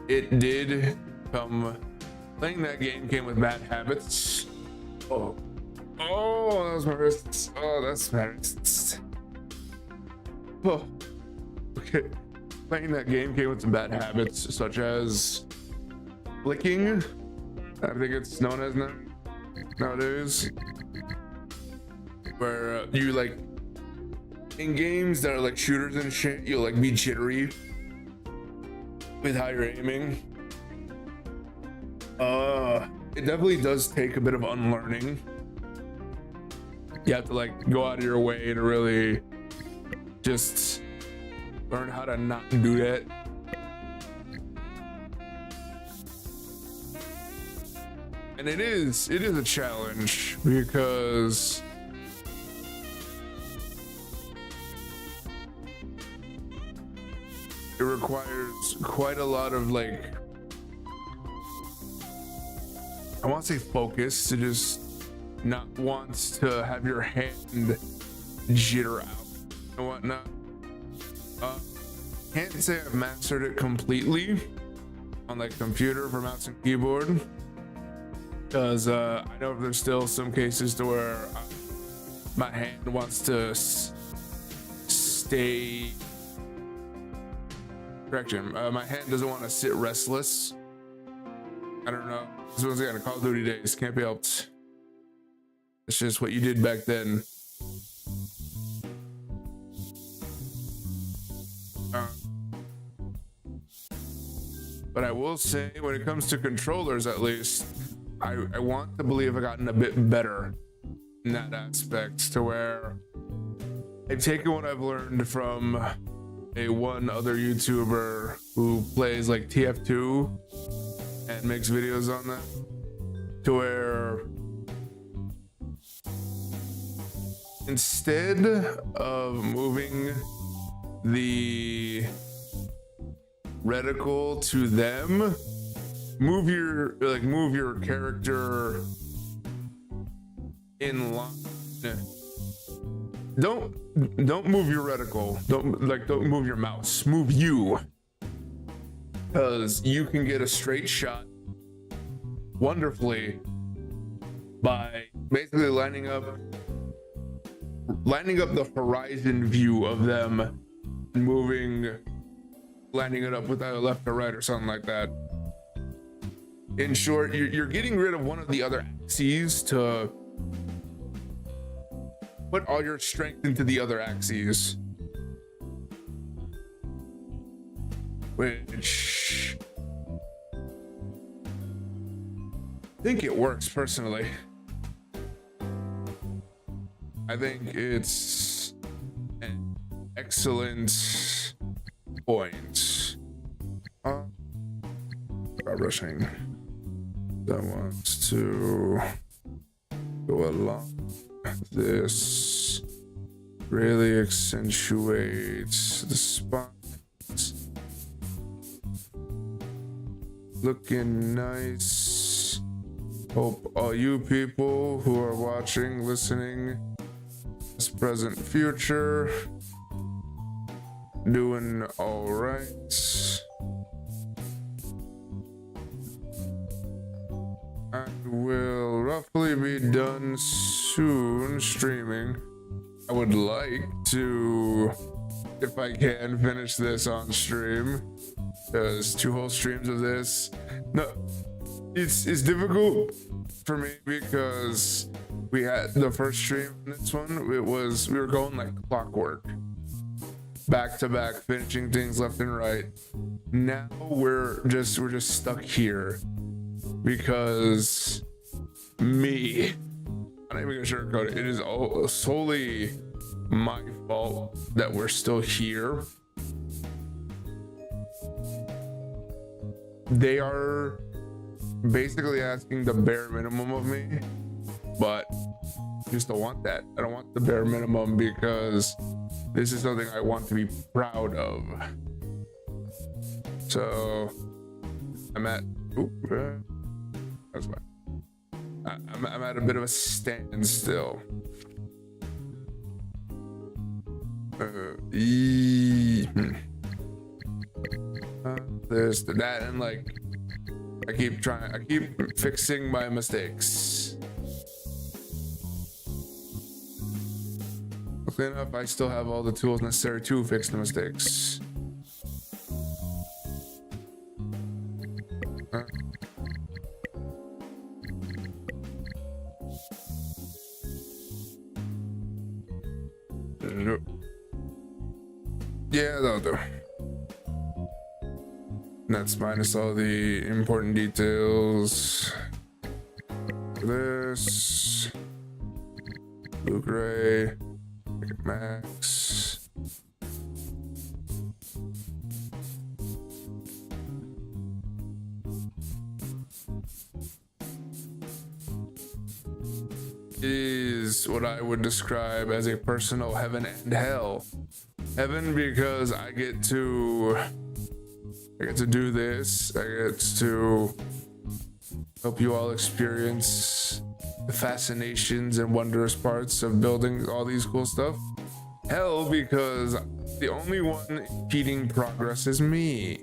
it did come, playing that game came with bad habits. Oh, that was my wrists. Oh, that's my wrists. Oh, okay. Playing that game came with some bad habits, such as flicking. I think it's known as nowadays, where you like in games that are like shooters and shit, you'll like be jittery with how you're aiming. It definitely does take a bit of unlearning. You have to like go out of your way to really just learn how to not do that. And it is a challenge because it requires quite a lot of like, I want to say focus, to just not want to have your hand jitter out and whatnot. Can't say I've mastered it completely on like computer for mouse and keyboard, because I know there's still some cases to where my hand wants to stay. Correction, my hand doesn't want to sit restless. I don't know. This was again Call of Duty days. Can't be helped. It's just what you did back then. But I will say, when it comes to controllers, at least, I want to believe I've gotten a bit better in that aspect, to where I've taken what I've learned from one other YouTuber who plays like TF2 and makes videos on that, to where instead of moving the reticle to them, move your character in line. Don't move your reticle. Don't move your mouse. Move you, because you can get a straight shot wonderfully by basically lining up the horizon view of them and lining it up with either left or right or something like that. In short, you're getting rid of one of the other axes to put all your strength into the other axes. which I think it works personally. I think it's an excellent point. Rushing that wants to go along. This really accentuates the spots. Looking nice. Hope all you people who are watching, listening, past, present, future, doing all right. I will roughly be done soon streaming. I would like to, if I can, finish this on stream. Because 2 whole streams of this, no, it's difficult for me because we had the first stream in this one. We were going like clockwork, back to back, finishing things left and right. Now we're just stuck here because me. I'm not even gonna sugarcoat it. It is all solely my fault that we're still here. They are basically asking the bare minimum of me, but I just don't want that. I don't want the bare minimum because this is something I want to be proud of. So I'm at, that's fine. I'm at a bit of a standstill. There's that, and like I keep fixing my mistakes. Luckily enough, I still have all the tools necessary to fix the mistakes. Nope. Yeah, that'll do. That's minus all the important details. This blue gray, make it max. Is what I would describe as a personal heaven and hell. Heaven because I get to do this. I get to help you all experience the fascinations and wondrous parts of building all these cool stuff. Hell because the only one impeding progress is me.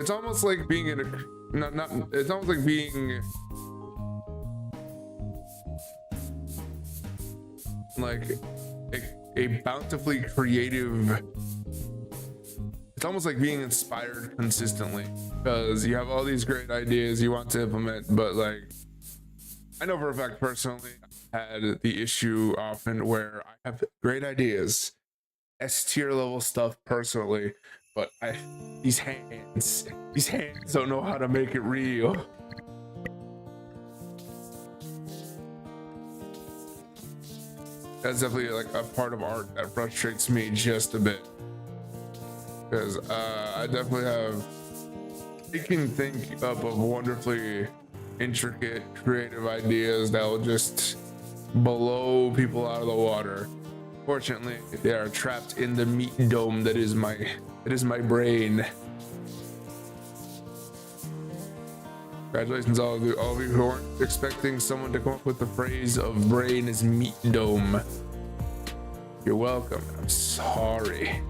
It's almost like being in a it's almost like being like a bountifully creative. It's almost like being inspired consistently because you have all these great ideas you want to implement, but like I know for a fact personally I had the issue often where I have great ideas, S-tier level stuff personally, but these hands don't know how to make it real. That's definitely like a part of art that frustrates me just a bit, because I definitely have, I can think up of wonderfully intricate creative ideas that will just blow people out of the water. Fortunately, they are trapped in the meat dome that is my brain. Congratulations all of you who aren't expecting someone to come up with the phrase of brain is meat dome. You're welcome. I'm sorry.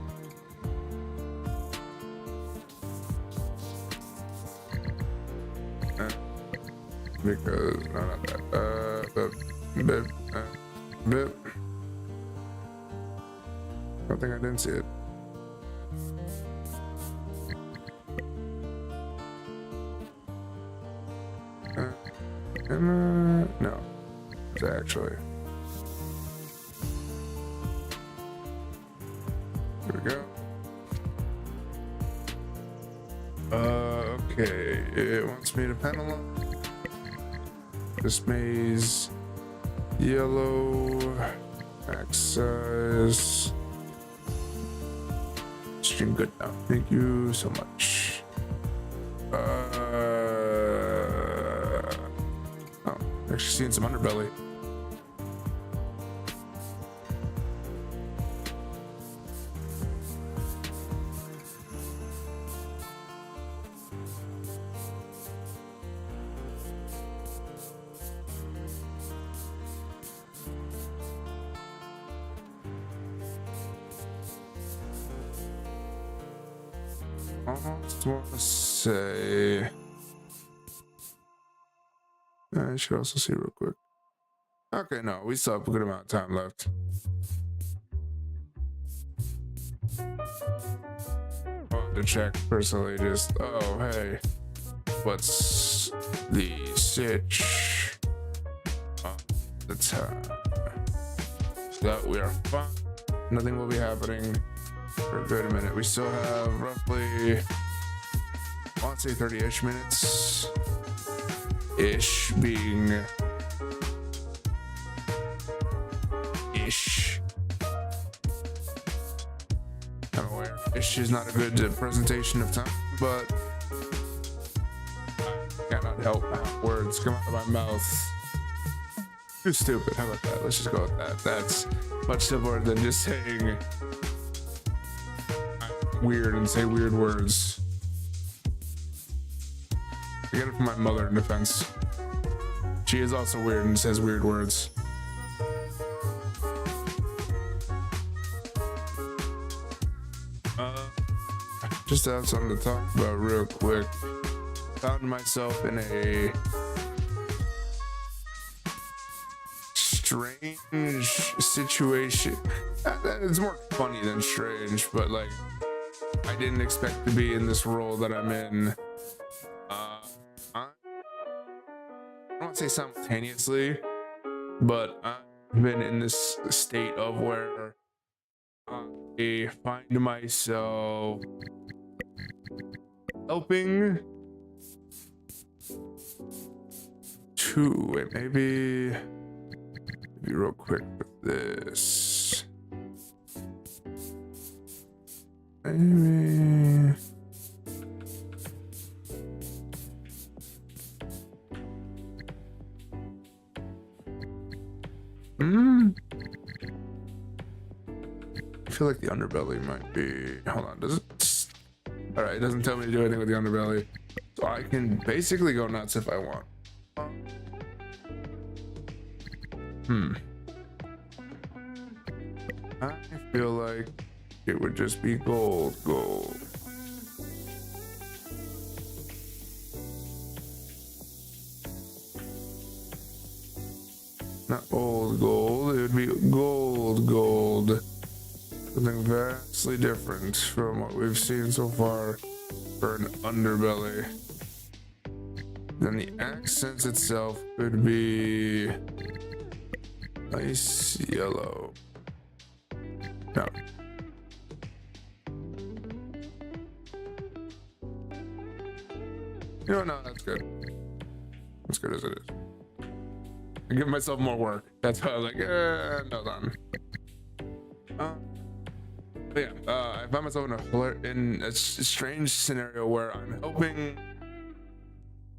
Because no, not that. Bip. I think I didn't see it. No, it's actually. There we go. Okay, it wants me to penalize. This maze, yellow, max size. Stream good now. Thank you so much. Oh, actually seeing some underbelly. I just want to say, I should also see real quick. Okay, no, we still have a good amount of time left. I wanted to check personally, just, oh, hey, what's the sitch on the time? So that we are fine. Nothing will be happening for a good minute. We still have roughly, I want to say 30-ish minutes. Ish being ish. I'm aware ish is not a good presentation of time, but I cannot help how words come out of my mouth. Too stupid. How about that? Let's just go with that. That's much simpler than just saying I'm weird and say weird words. I get it from my mother in defense. She is also weird and says weird words. Just to have something to talk about real quick. Found myself in a strange situation. It's more funny than strange, but like, I didn't expect to be in this role that I'm in. I don't want to say simultaneously, but I've been in this state of where I find myself helping to, wait, maybe real quick with this. Maybe. I feel like the underbelly might be, hold on, does it? All right, it doesn't tell me to do anything with the underbelly. So I can basically go nuts if I want. I feel like it would just be gold. Not old gold, it would be gold. Something vastly different from what we've seen so far for an underbelly. Then the accents itself could be nice yellow. No. You know, no, that's good. As good as it is. I give myself more work. That's how I was like, no, done. But yeah, I found myself in a strange scenario where I'm helping.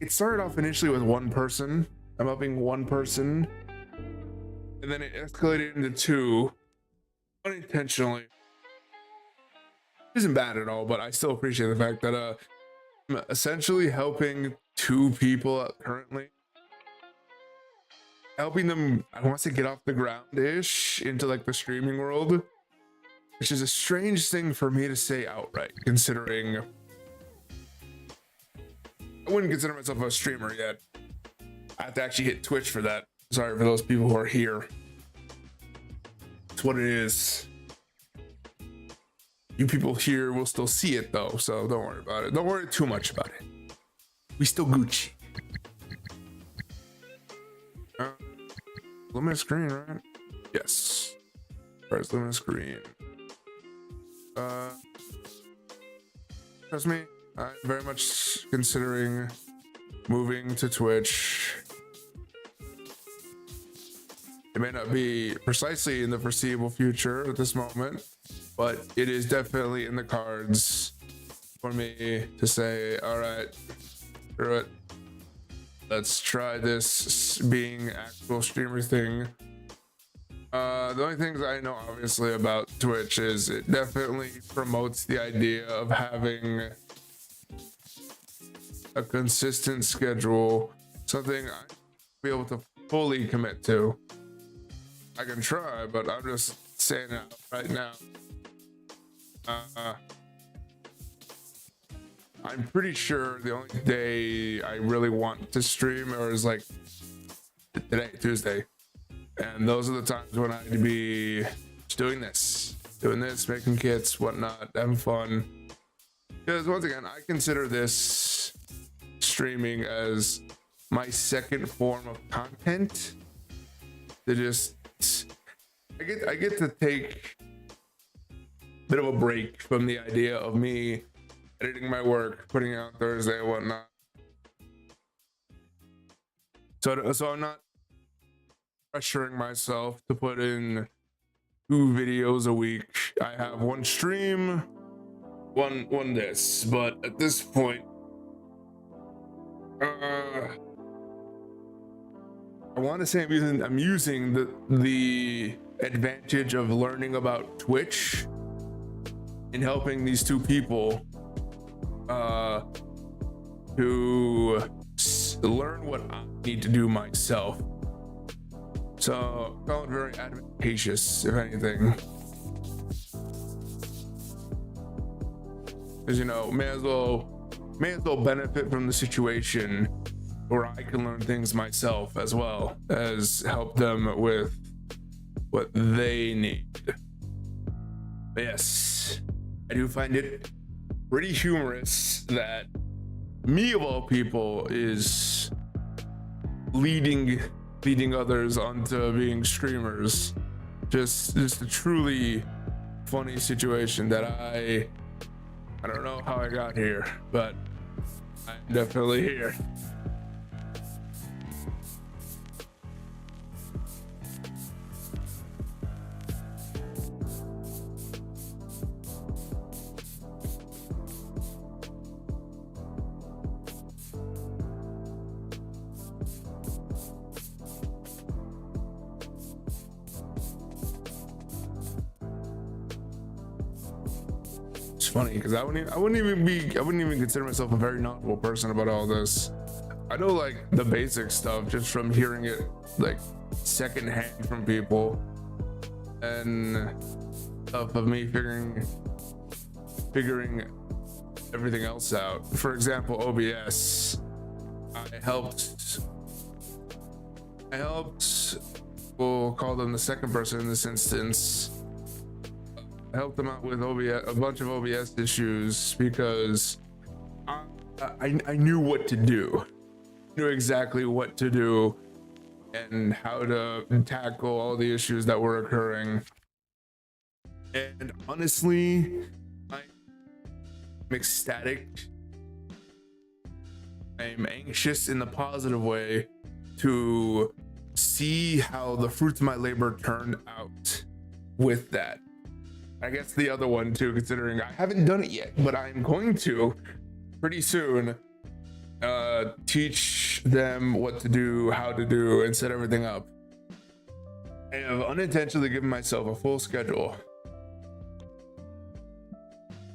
It started off initially with one person. I'm helping one person, and then it escalated into two, unintentionally. It isn't bad at all, but I still appreciate the fact that I'm essentially helping two people currently. Helping them, I want to say, get off the ground-ish into like the streaming world. Which is a strange thing for me to say outright, considering I wouldn't consider myself a streamer yet. I have to actually hit Twitch for that. Sorry for those people who are here. It's what it is. You people here will still see it though, so don't worry about it. Don't worry too much about it. We still Gucci. Luminous green, right? Yes. Press luminous green. Trust me, I'm very much considering moving to Twitch. It may not be precisely in the foreseeable future at this moment, but it is definitely in the cards for me to say, all right, screw it. Let's try this being actual streamer thing. The only things I know obviously about Twitch is it definitely promotes the idea of having a consistent schedule, something I'll be able to fully commit to. I can try, but I'm just saying it right now. I'm pretty sure the only day I really want to stream is like today, Tuesday. And those are the times when I'd be just doing this, making kits, whatnot, having fun. Because once again, I consider this streaming as my second form of content. To just, I get to take a bit of a break from the idea of me editing my work, putting it out Thursday and whatnot. So I'm not pressuring myself to put in 2 videos a week. I have 1 stream, one this, but at this point, I want to say I'm using the advantage of learning about Twitch and helping these 2 people to learn what I need to do myself. So I found it very advantageous, if anything. Because, you know, may as well benefit from the situation where I can learn things myself as well as help them with what they need. But yes, I do find it pretty humorous that me of all people is leading others onto being streamers. Just a truly funny situation that I don't know how I got here, but I'm definitely here. Funny because I wouldn't even consider myself a very knowledgeable person about all this. I know like the basic stuff just from hearing it like secondhand from people and stuff of me figuring everything else out. For example, OBS. I helped we'll call them the second person in this instance. I helped them out with OBS, a bunch of OBS issues, because I knew what to do. Knew exactly what to do and how to tackle all the issues that were occurring. And honestly, I'm ecstatic. I'm anxious in the positive way to see how the fruits of my labor turned out with that. I guess the other one too, considering I haven't done it yet, but I'm going to pretty soon teach them what to do, how to do, and set everything up. I have unintentionally given myself a full schedule.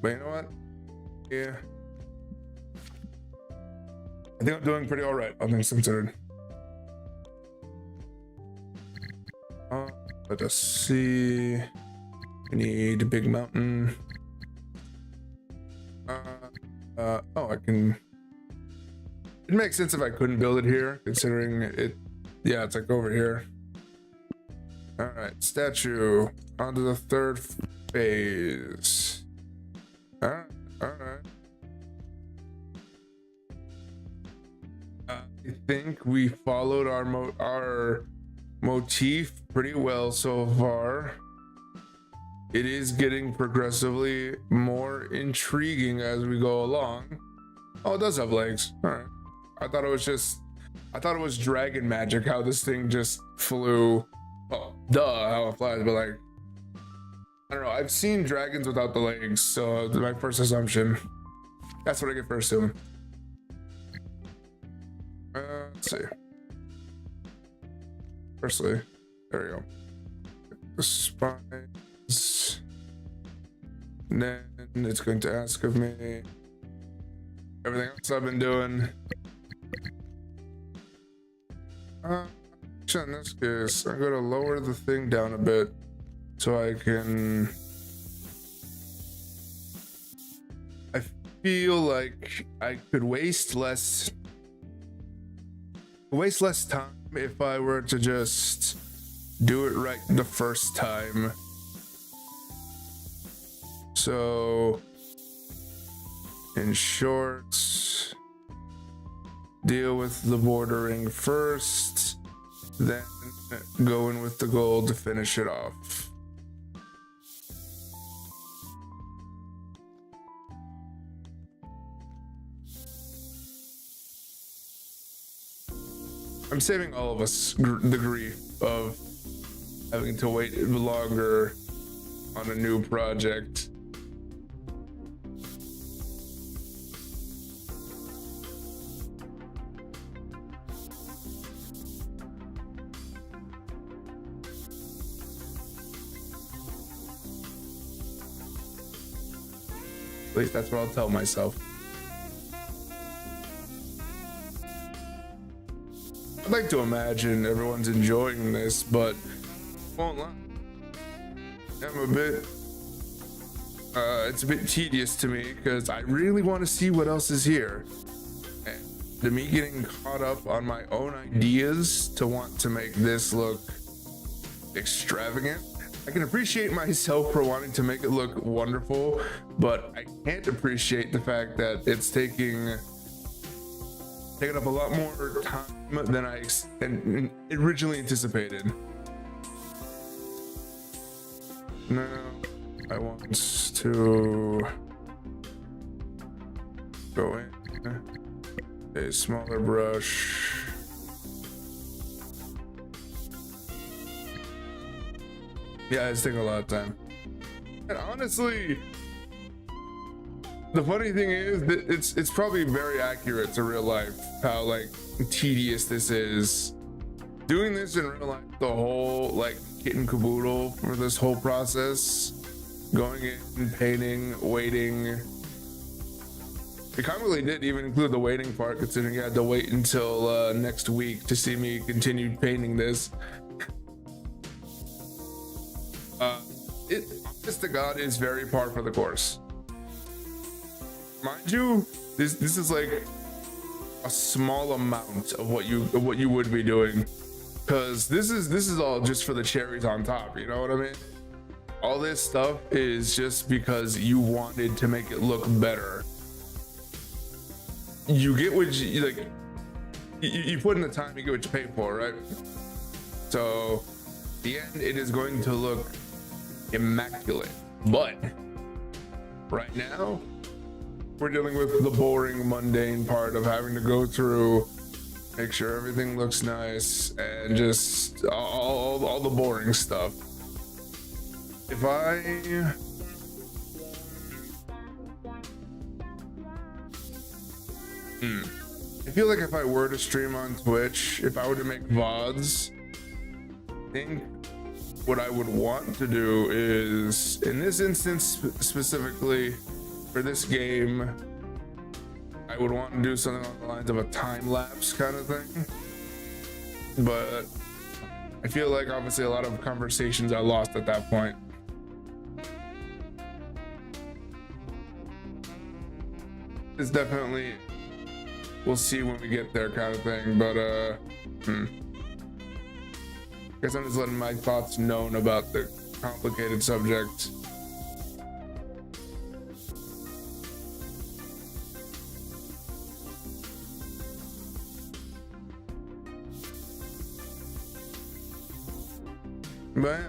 But you know what? Yeah. I think I'm doing pretty all right, all things considered. Let us see. We need a big mountain. Oh, I can. It makes sense if I couldn't build it here, considering it. Yeah, it's like over here. All right, statue onto the 3rd phase. All right, all right. I think we followed our motif pretty well so far. it is getting progressively more intriguing as we go along. Oh, it does have legs. All right. I thought it was dragon magic how this thing just flew. Oh, duh, how it flies, but like, I don't know. I've seen dragons without the legs, so that's my first assumption. That's what I get for assuming. Let's see. Firstly, there we go. The spines. And then it's going to ask of me everything else I've been doing. In this case, I'm going to lower the thing down a bit so I can. I feel like I could waste less time if I were to just do it right the first time. So, in short, deal with the bordering first, then go in with the gold to finish it off. I'm saving all of us the grief of having to wait longer on a new project. At least that's what I'll tell myself. I'd like to imagine everyone's enjoying this, but won't lie. It's a bit tedious to me because I really want to see what else is here. And to me getting caught up on my own ideas to want to make this look extravagant. I can appreciate myself for wanting to make it look wonderful, but I can't appreciate the fact that it's taking up a lot more time than I originally anticipated. Now, I want to go in a smaller brush. Yeah, it's taking a lot of time. And honestly, the funny thing is that it's probably very accurate to real life how like tedious this is. Doing this in real life, the whole like kit and caboodle for this whole process, going in, painting, waiting. It comically did even include the waiting part, considering you had to wait until next week to see me continue painting this. It, honest to God, is very par for the course. Mind you, this is like a small amount of what you would be doing, because this is all just for the cherries on top. You know what I mean? All this stuff is just because you wanted to make it look better. You get what you like. You put in the time, you get what you pay for, right? So, at the end, it is going to look immaculate. But right now, we're dealing with the boring, mundane part of having to go through, make sure everything looks nice, and just all the boring stuff. If I feel like if I were to stream on Twitch, if I were to make VODs, I think what I would want to do is, in this instance specifically, for this game, I would want to do something along the lines of a time lapse kind of thing. But I feel like obviously a lot of conversations are lost at that point. It's definitely, we'll see when we get there kind of thing, but guess I'm just letting my thoughts known about the complicated subject. But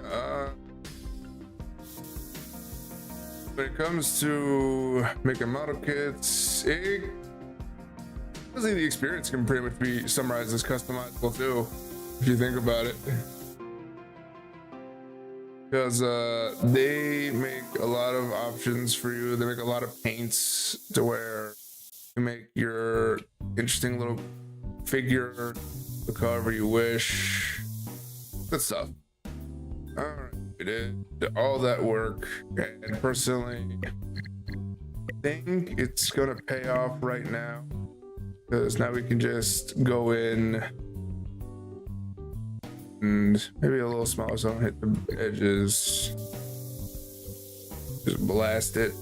when it comes to making model kits, honestly, the experience can pretty much be summarized as customizable too, if you think about it. Because they make a lot of options for you. They make a lot of paints to where you make your interesting little figure look however you wish. Good stuff. All right, we did all that work, and personally, I think it's gonna pay off right now, because now we can just go in and maybe a little smaller so I don't hit the edges. Just blast it.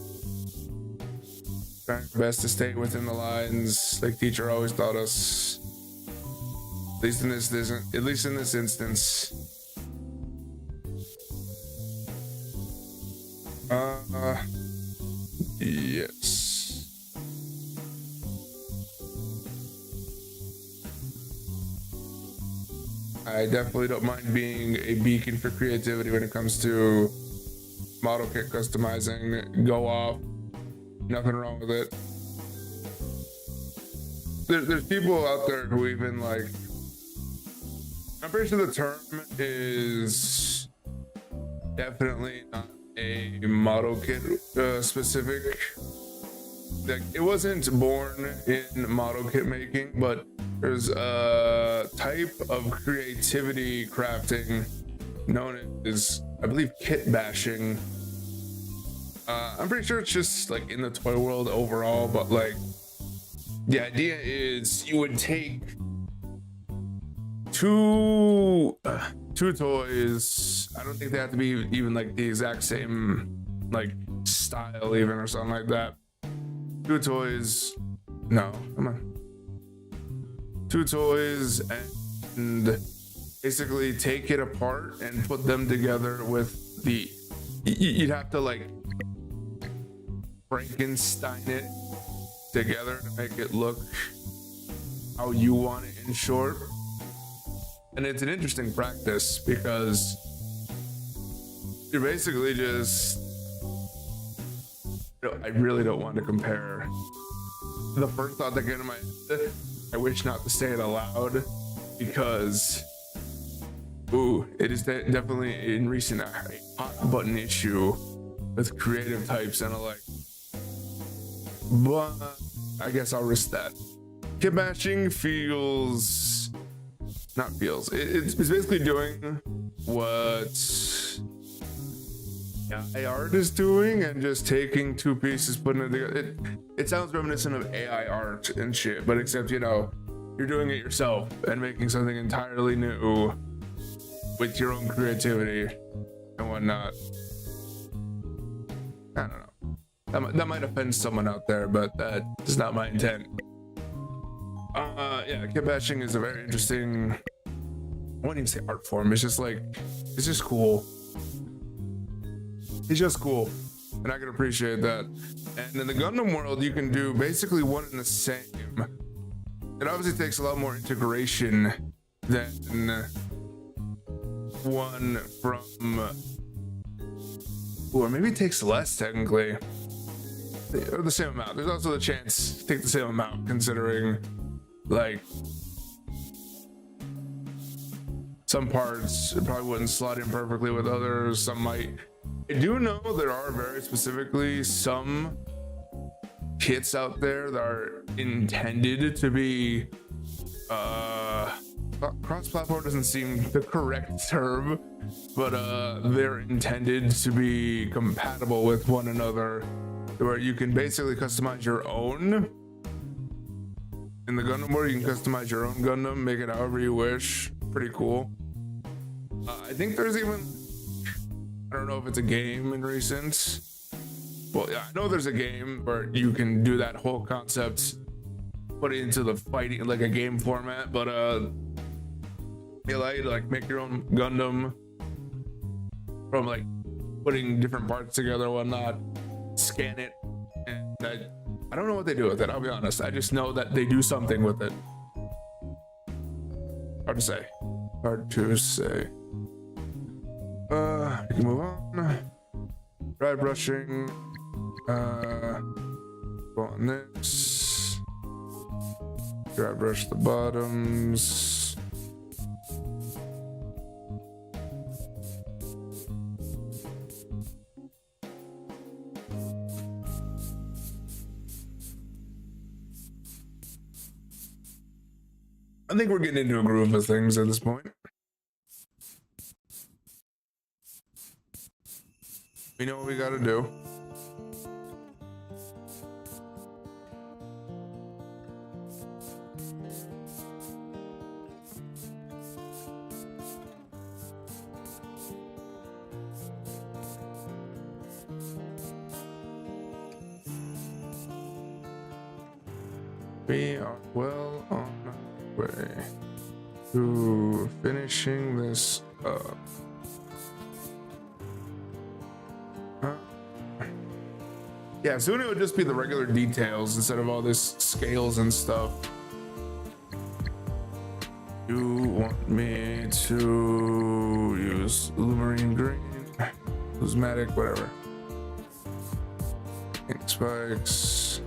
Trying our best to stay within the lines, like teacher always taught us. At least in this instance. Yes. I definitely don't mind being a beacon for creativity when it comes to model kit customizing. Go off. Nothing wrong with it. There's people out there who even like, I'm pretty sure the term is definitely not a model kit specific. Like, it wasn't born in model kit making, but there's a type of creativity crafting known as, I believe, kit bashing. I'm pretty sure it's just like in the toy world overall, but like the idea is you would take two toys. I don't think they have to be even like the exact same like style even or something like that. Two toys. No, come on. Two toys and basically take it apart and put them together with the, you'd have to like Frankenstein it together to make it look how you want it in short. And it's an interesting practice because you're basically just, I really don't want to compare. The first thought that came to my head, I wish not to say it aloud because, it is definitely in recent a hot button issue with creative types, and I'm like, but I guess I'll risk that. Kit bashing feels, not feels, it's basically doing what AI art is doing and just taking two pieces, putting it together. It sounds reminiscent of AI art and shit, but except, you know, you're doing it yourself and making something entirely new with your own creativity and whatnot. I don't know. That might offend someone out there, but that is not my intent. Yeah, kit bashing is a very interesting, I wouldn't even say art form. It's just like, it's just cool. It's just cool, and I can appreciate that. And in the Gundam world, you can do basically one and the same. It obviously takes a lot more integration than one from, or maybe it takes less technically, or the same amount. There's also the chance to take the same amount, considering like some parts probably wouldn't slot in perfectly with others. Some might. I do know there are very specifically some kits out there that are intended to be cross-platform doesn't seem the correct term, but they're intended to be compatible with one another, where you can basically customize your own. In the Gundam world, you can customize your own Gundam, make it however you wish. Pretty cool. I think there's even, I don't know if it's a game in recent. Well, yeah, I know there's a game where you can do that whole concept, put it into the fighting, like a game format, but they allow you to like make your own Gundam from like putting different parts together and whatnot, scan it, and I don't know what they do with it, I'll be honest. I just know that they do something with it. Hard to say. Hard to say. We can move on. Dry brushing. Go on this. Dry brush the bottoms. I think we're getting into a groove of things at this point. We know what we gotta do. We are well on our way to finishing this up. Yeah, soon it would just be the regular details instead of all this scales and stuff. You want me to use Lumarine Green, Plasmatic, whatever. Ink spikes.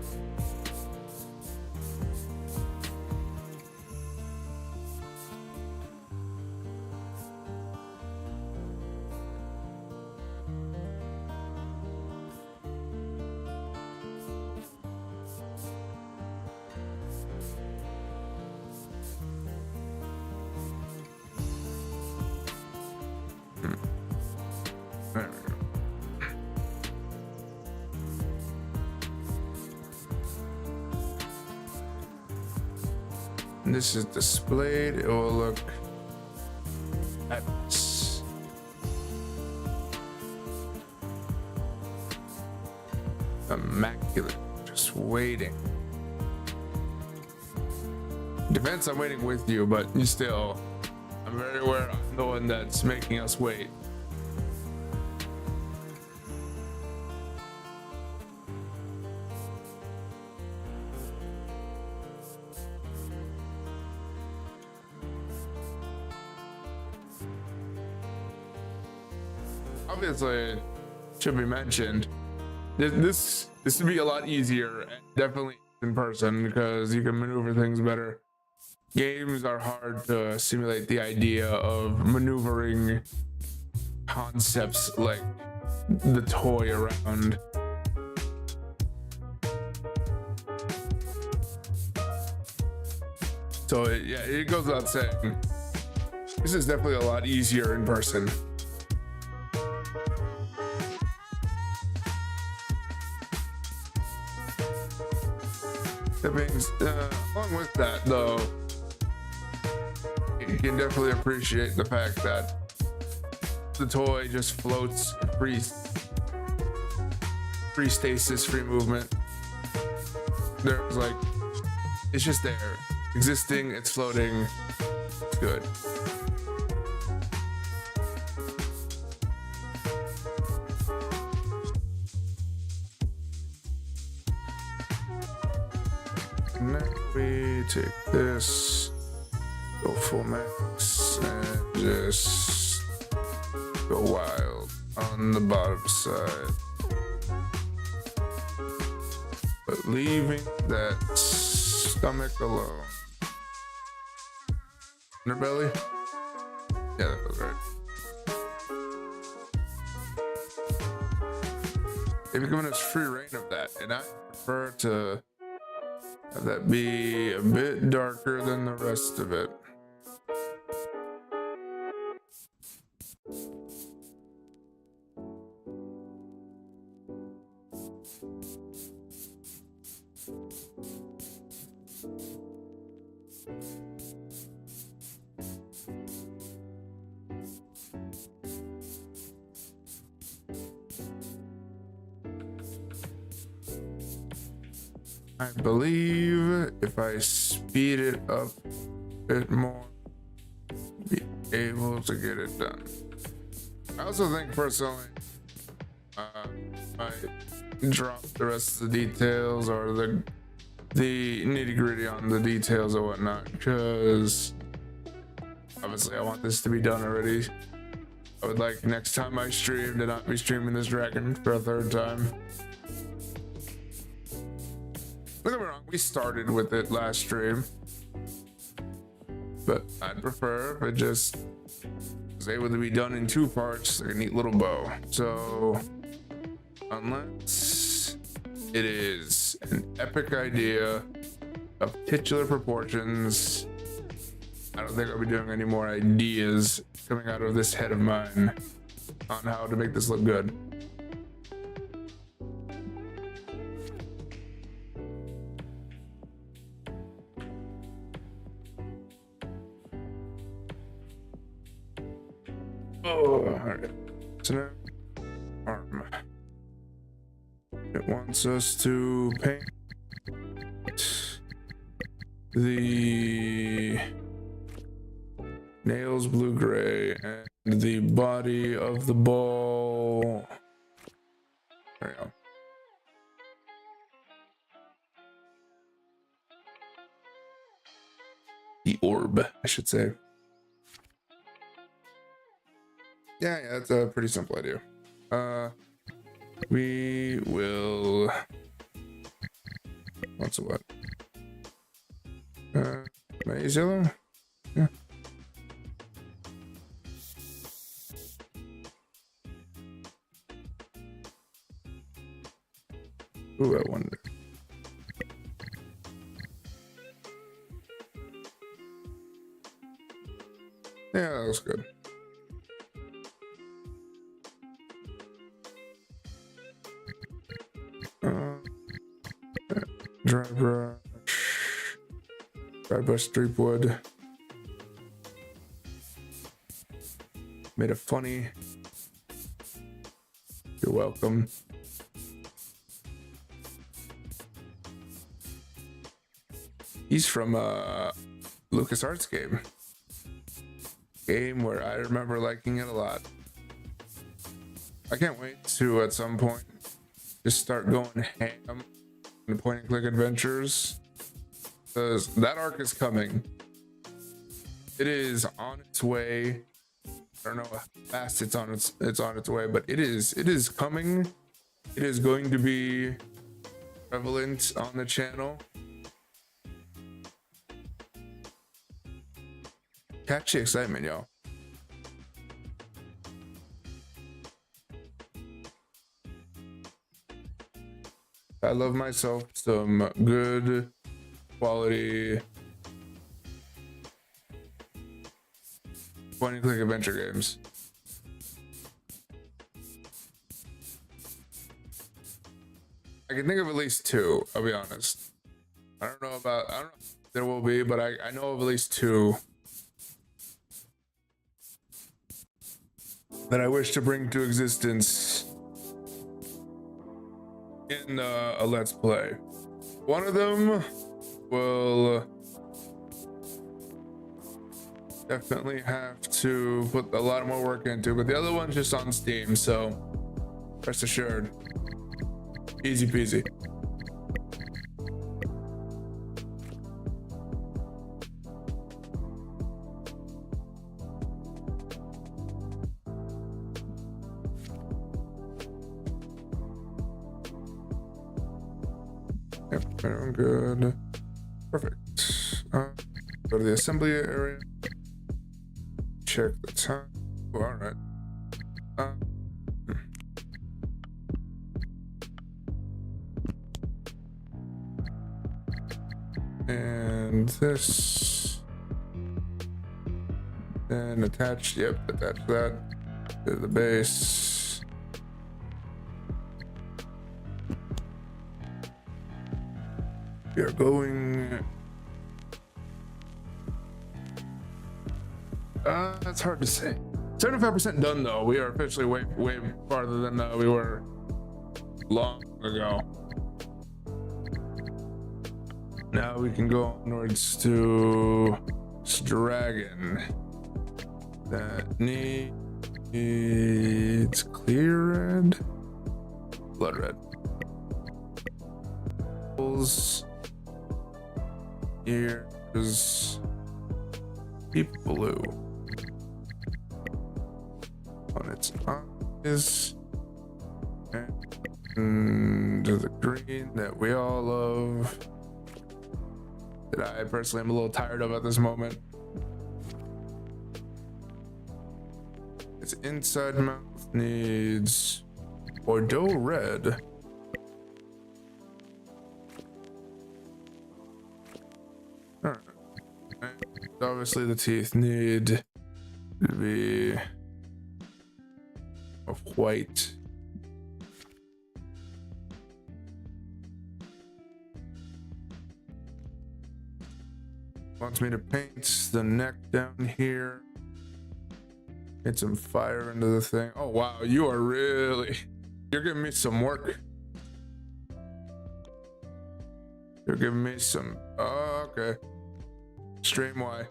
There we go. And this is displayed. It will look at this. Immaculate. Just waiting. Defense, I'm waiting with you, but you still, I'm very aware I'm the one that's making us wait. Obviously, it should be mentioned. This would be a lot easier, definitely in person, because you can maneuver things better. Games are hard to simulate the idea of maneuvering concepts like the toy around. So yeah, it goes without saying. This is definitely a lot easier in person. That means, along with that, though, you can definitely appreciate the fact that the toy just floats free stasis, free movement. There's like, it's just there, existing, it's floating, it's good. Next we take this, go full max, and just go wild on the bottom side. But leaving that stomach alone. Underbelly? Yeah, that feels right. They've given us free reign of that, and I prefer to have that be a bit darker than the rest of it. I believe if I speed it up a bit more, I'll be able to get it done. I also think personally, I drop the rest of the details or the nitty gritty on the details or whatnot, because obviously I want this to be done already. I would like next time I stream to not be streaming this dragon for a third time. Don't get me wrong, we started with it last stream, but I'd prefer if it just was able to be done in 2 parts, like a neat little bow. So unless it is an epic idea of titular proportions, I don't think I'll be doing any more ideas coming out of this head of mine on how to make this look good. Oh, all right. So now, arm. It wants us to paint the nails blue-gray and the body of the ball. There we go. The orb, I should say. Yeah, that's a pretty simple idea. We will. What's a what? Maize yellow? Yeah. Ooh, I wonder. Yeah, that looks good. Dry brush street wood. Made it funny. You're welcome. He's from LucasArts game where I remember liking it a lot. I can't wait to at some point just start going ham in point and click adventures, because that arc is coming. It is on its way. I don't know how fast it's on its way, but it is coming. It is going to be prevalent on the channel. Catch the excitement, y'all. I love myself some good quality point and click adventure games. I can think of at least 2, I'll be honest. I don't know if there will be, but I know of at least 2 that I wish to bring to existence in a Let's Play. One of them will definitely have to put a lot more work into, but the other one's just on Steam, so rest assured, easy peasy. Yep, I'm good. Perfect. Go to the assembly area. Check the time. Oh, all right. And this. And attach. Yep, attach that to the base. We are going. That's hard to say. 75% done though. We are officially way farther than we were long ago. Now we can go onwards to this dragon that needs clear red, blood red. Here's deep blue on its eyes, and the green that we all love. that I personally am a little tired of at this moment. Its inside mouth needs Bordeaux red. All right. Obviously the teeth need to be of white. Wants me to paint the neck down here. Get some fire into the thing. Oh wow, you're giving me some work. You're giving me some, oh, okay. Stream Y.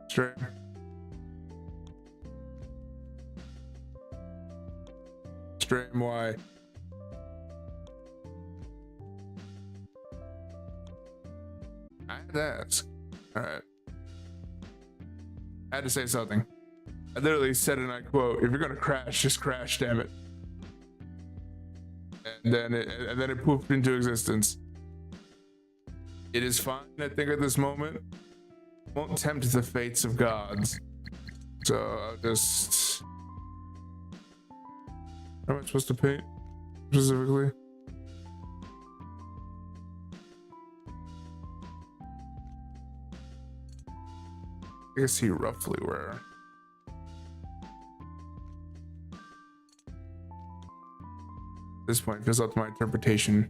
Stream. Stream Y. I had to ask. Alright. I had to say something. I literally said, and I quote, if you're gonna crash, just crash, damn it. And then it poofed into existence. It is fine, I think, at this moment. Won't tempt the fates of gods. So I'll just... How am I supposed to paint specifically? I can see roughly where. At this point, it feels up to my interpretation.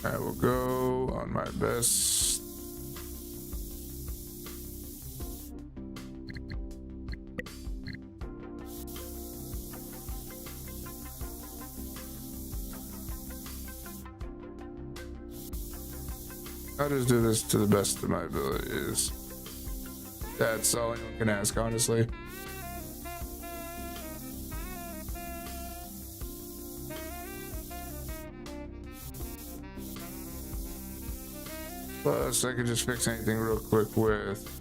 I will go on my best. I'll just do this to the best of my abilities. That's all anyone can ask, honestly. Plus, I could just fix anything real quick with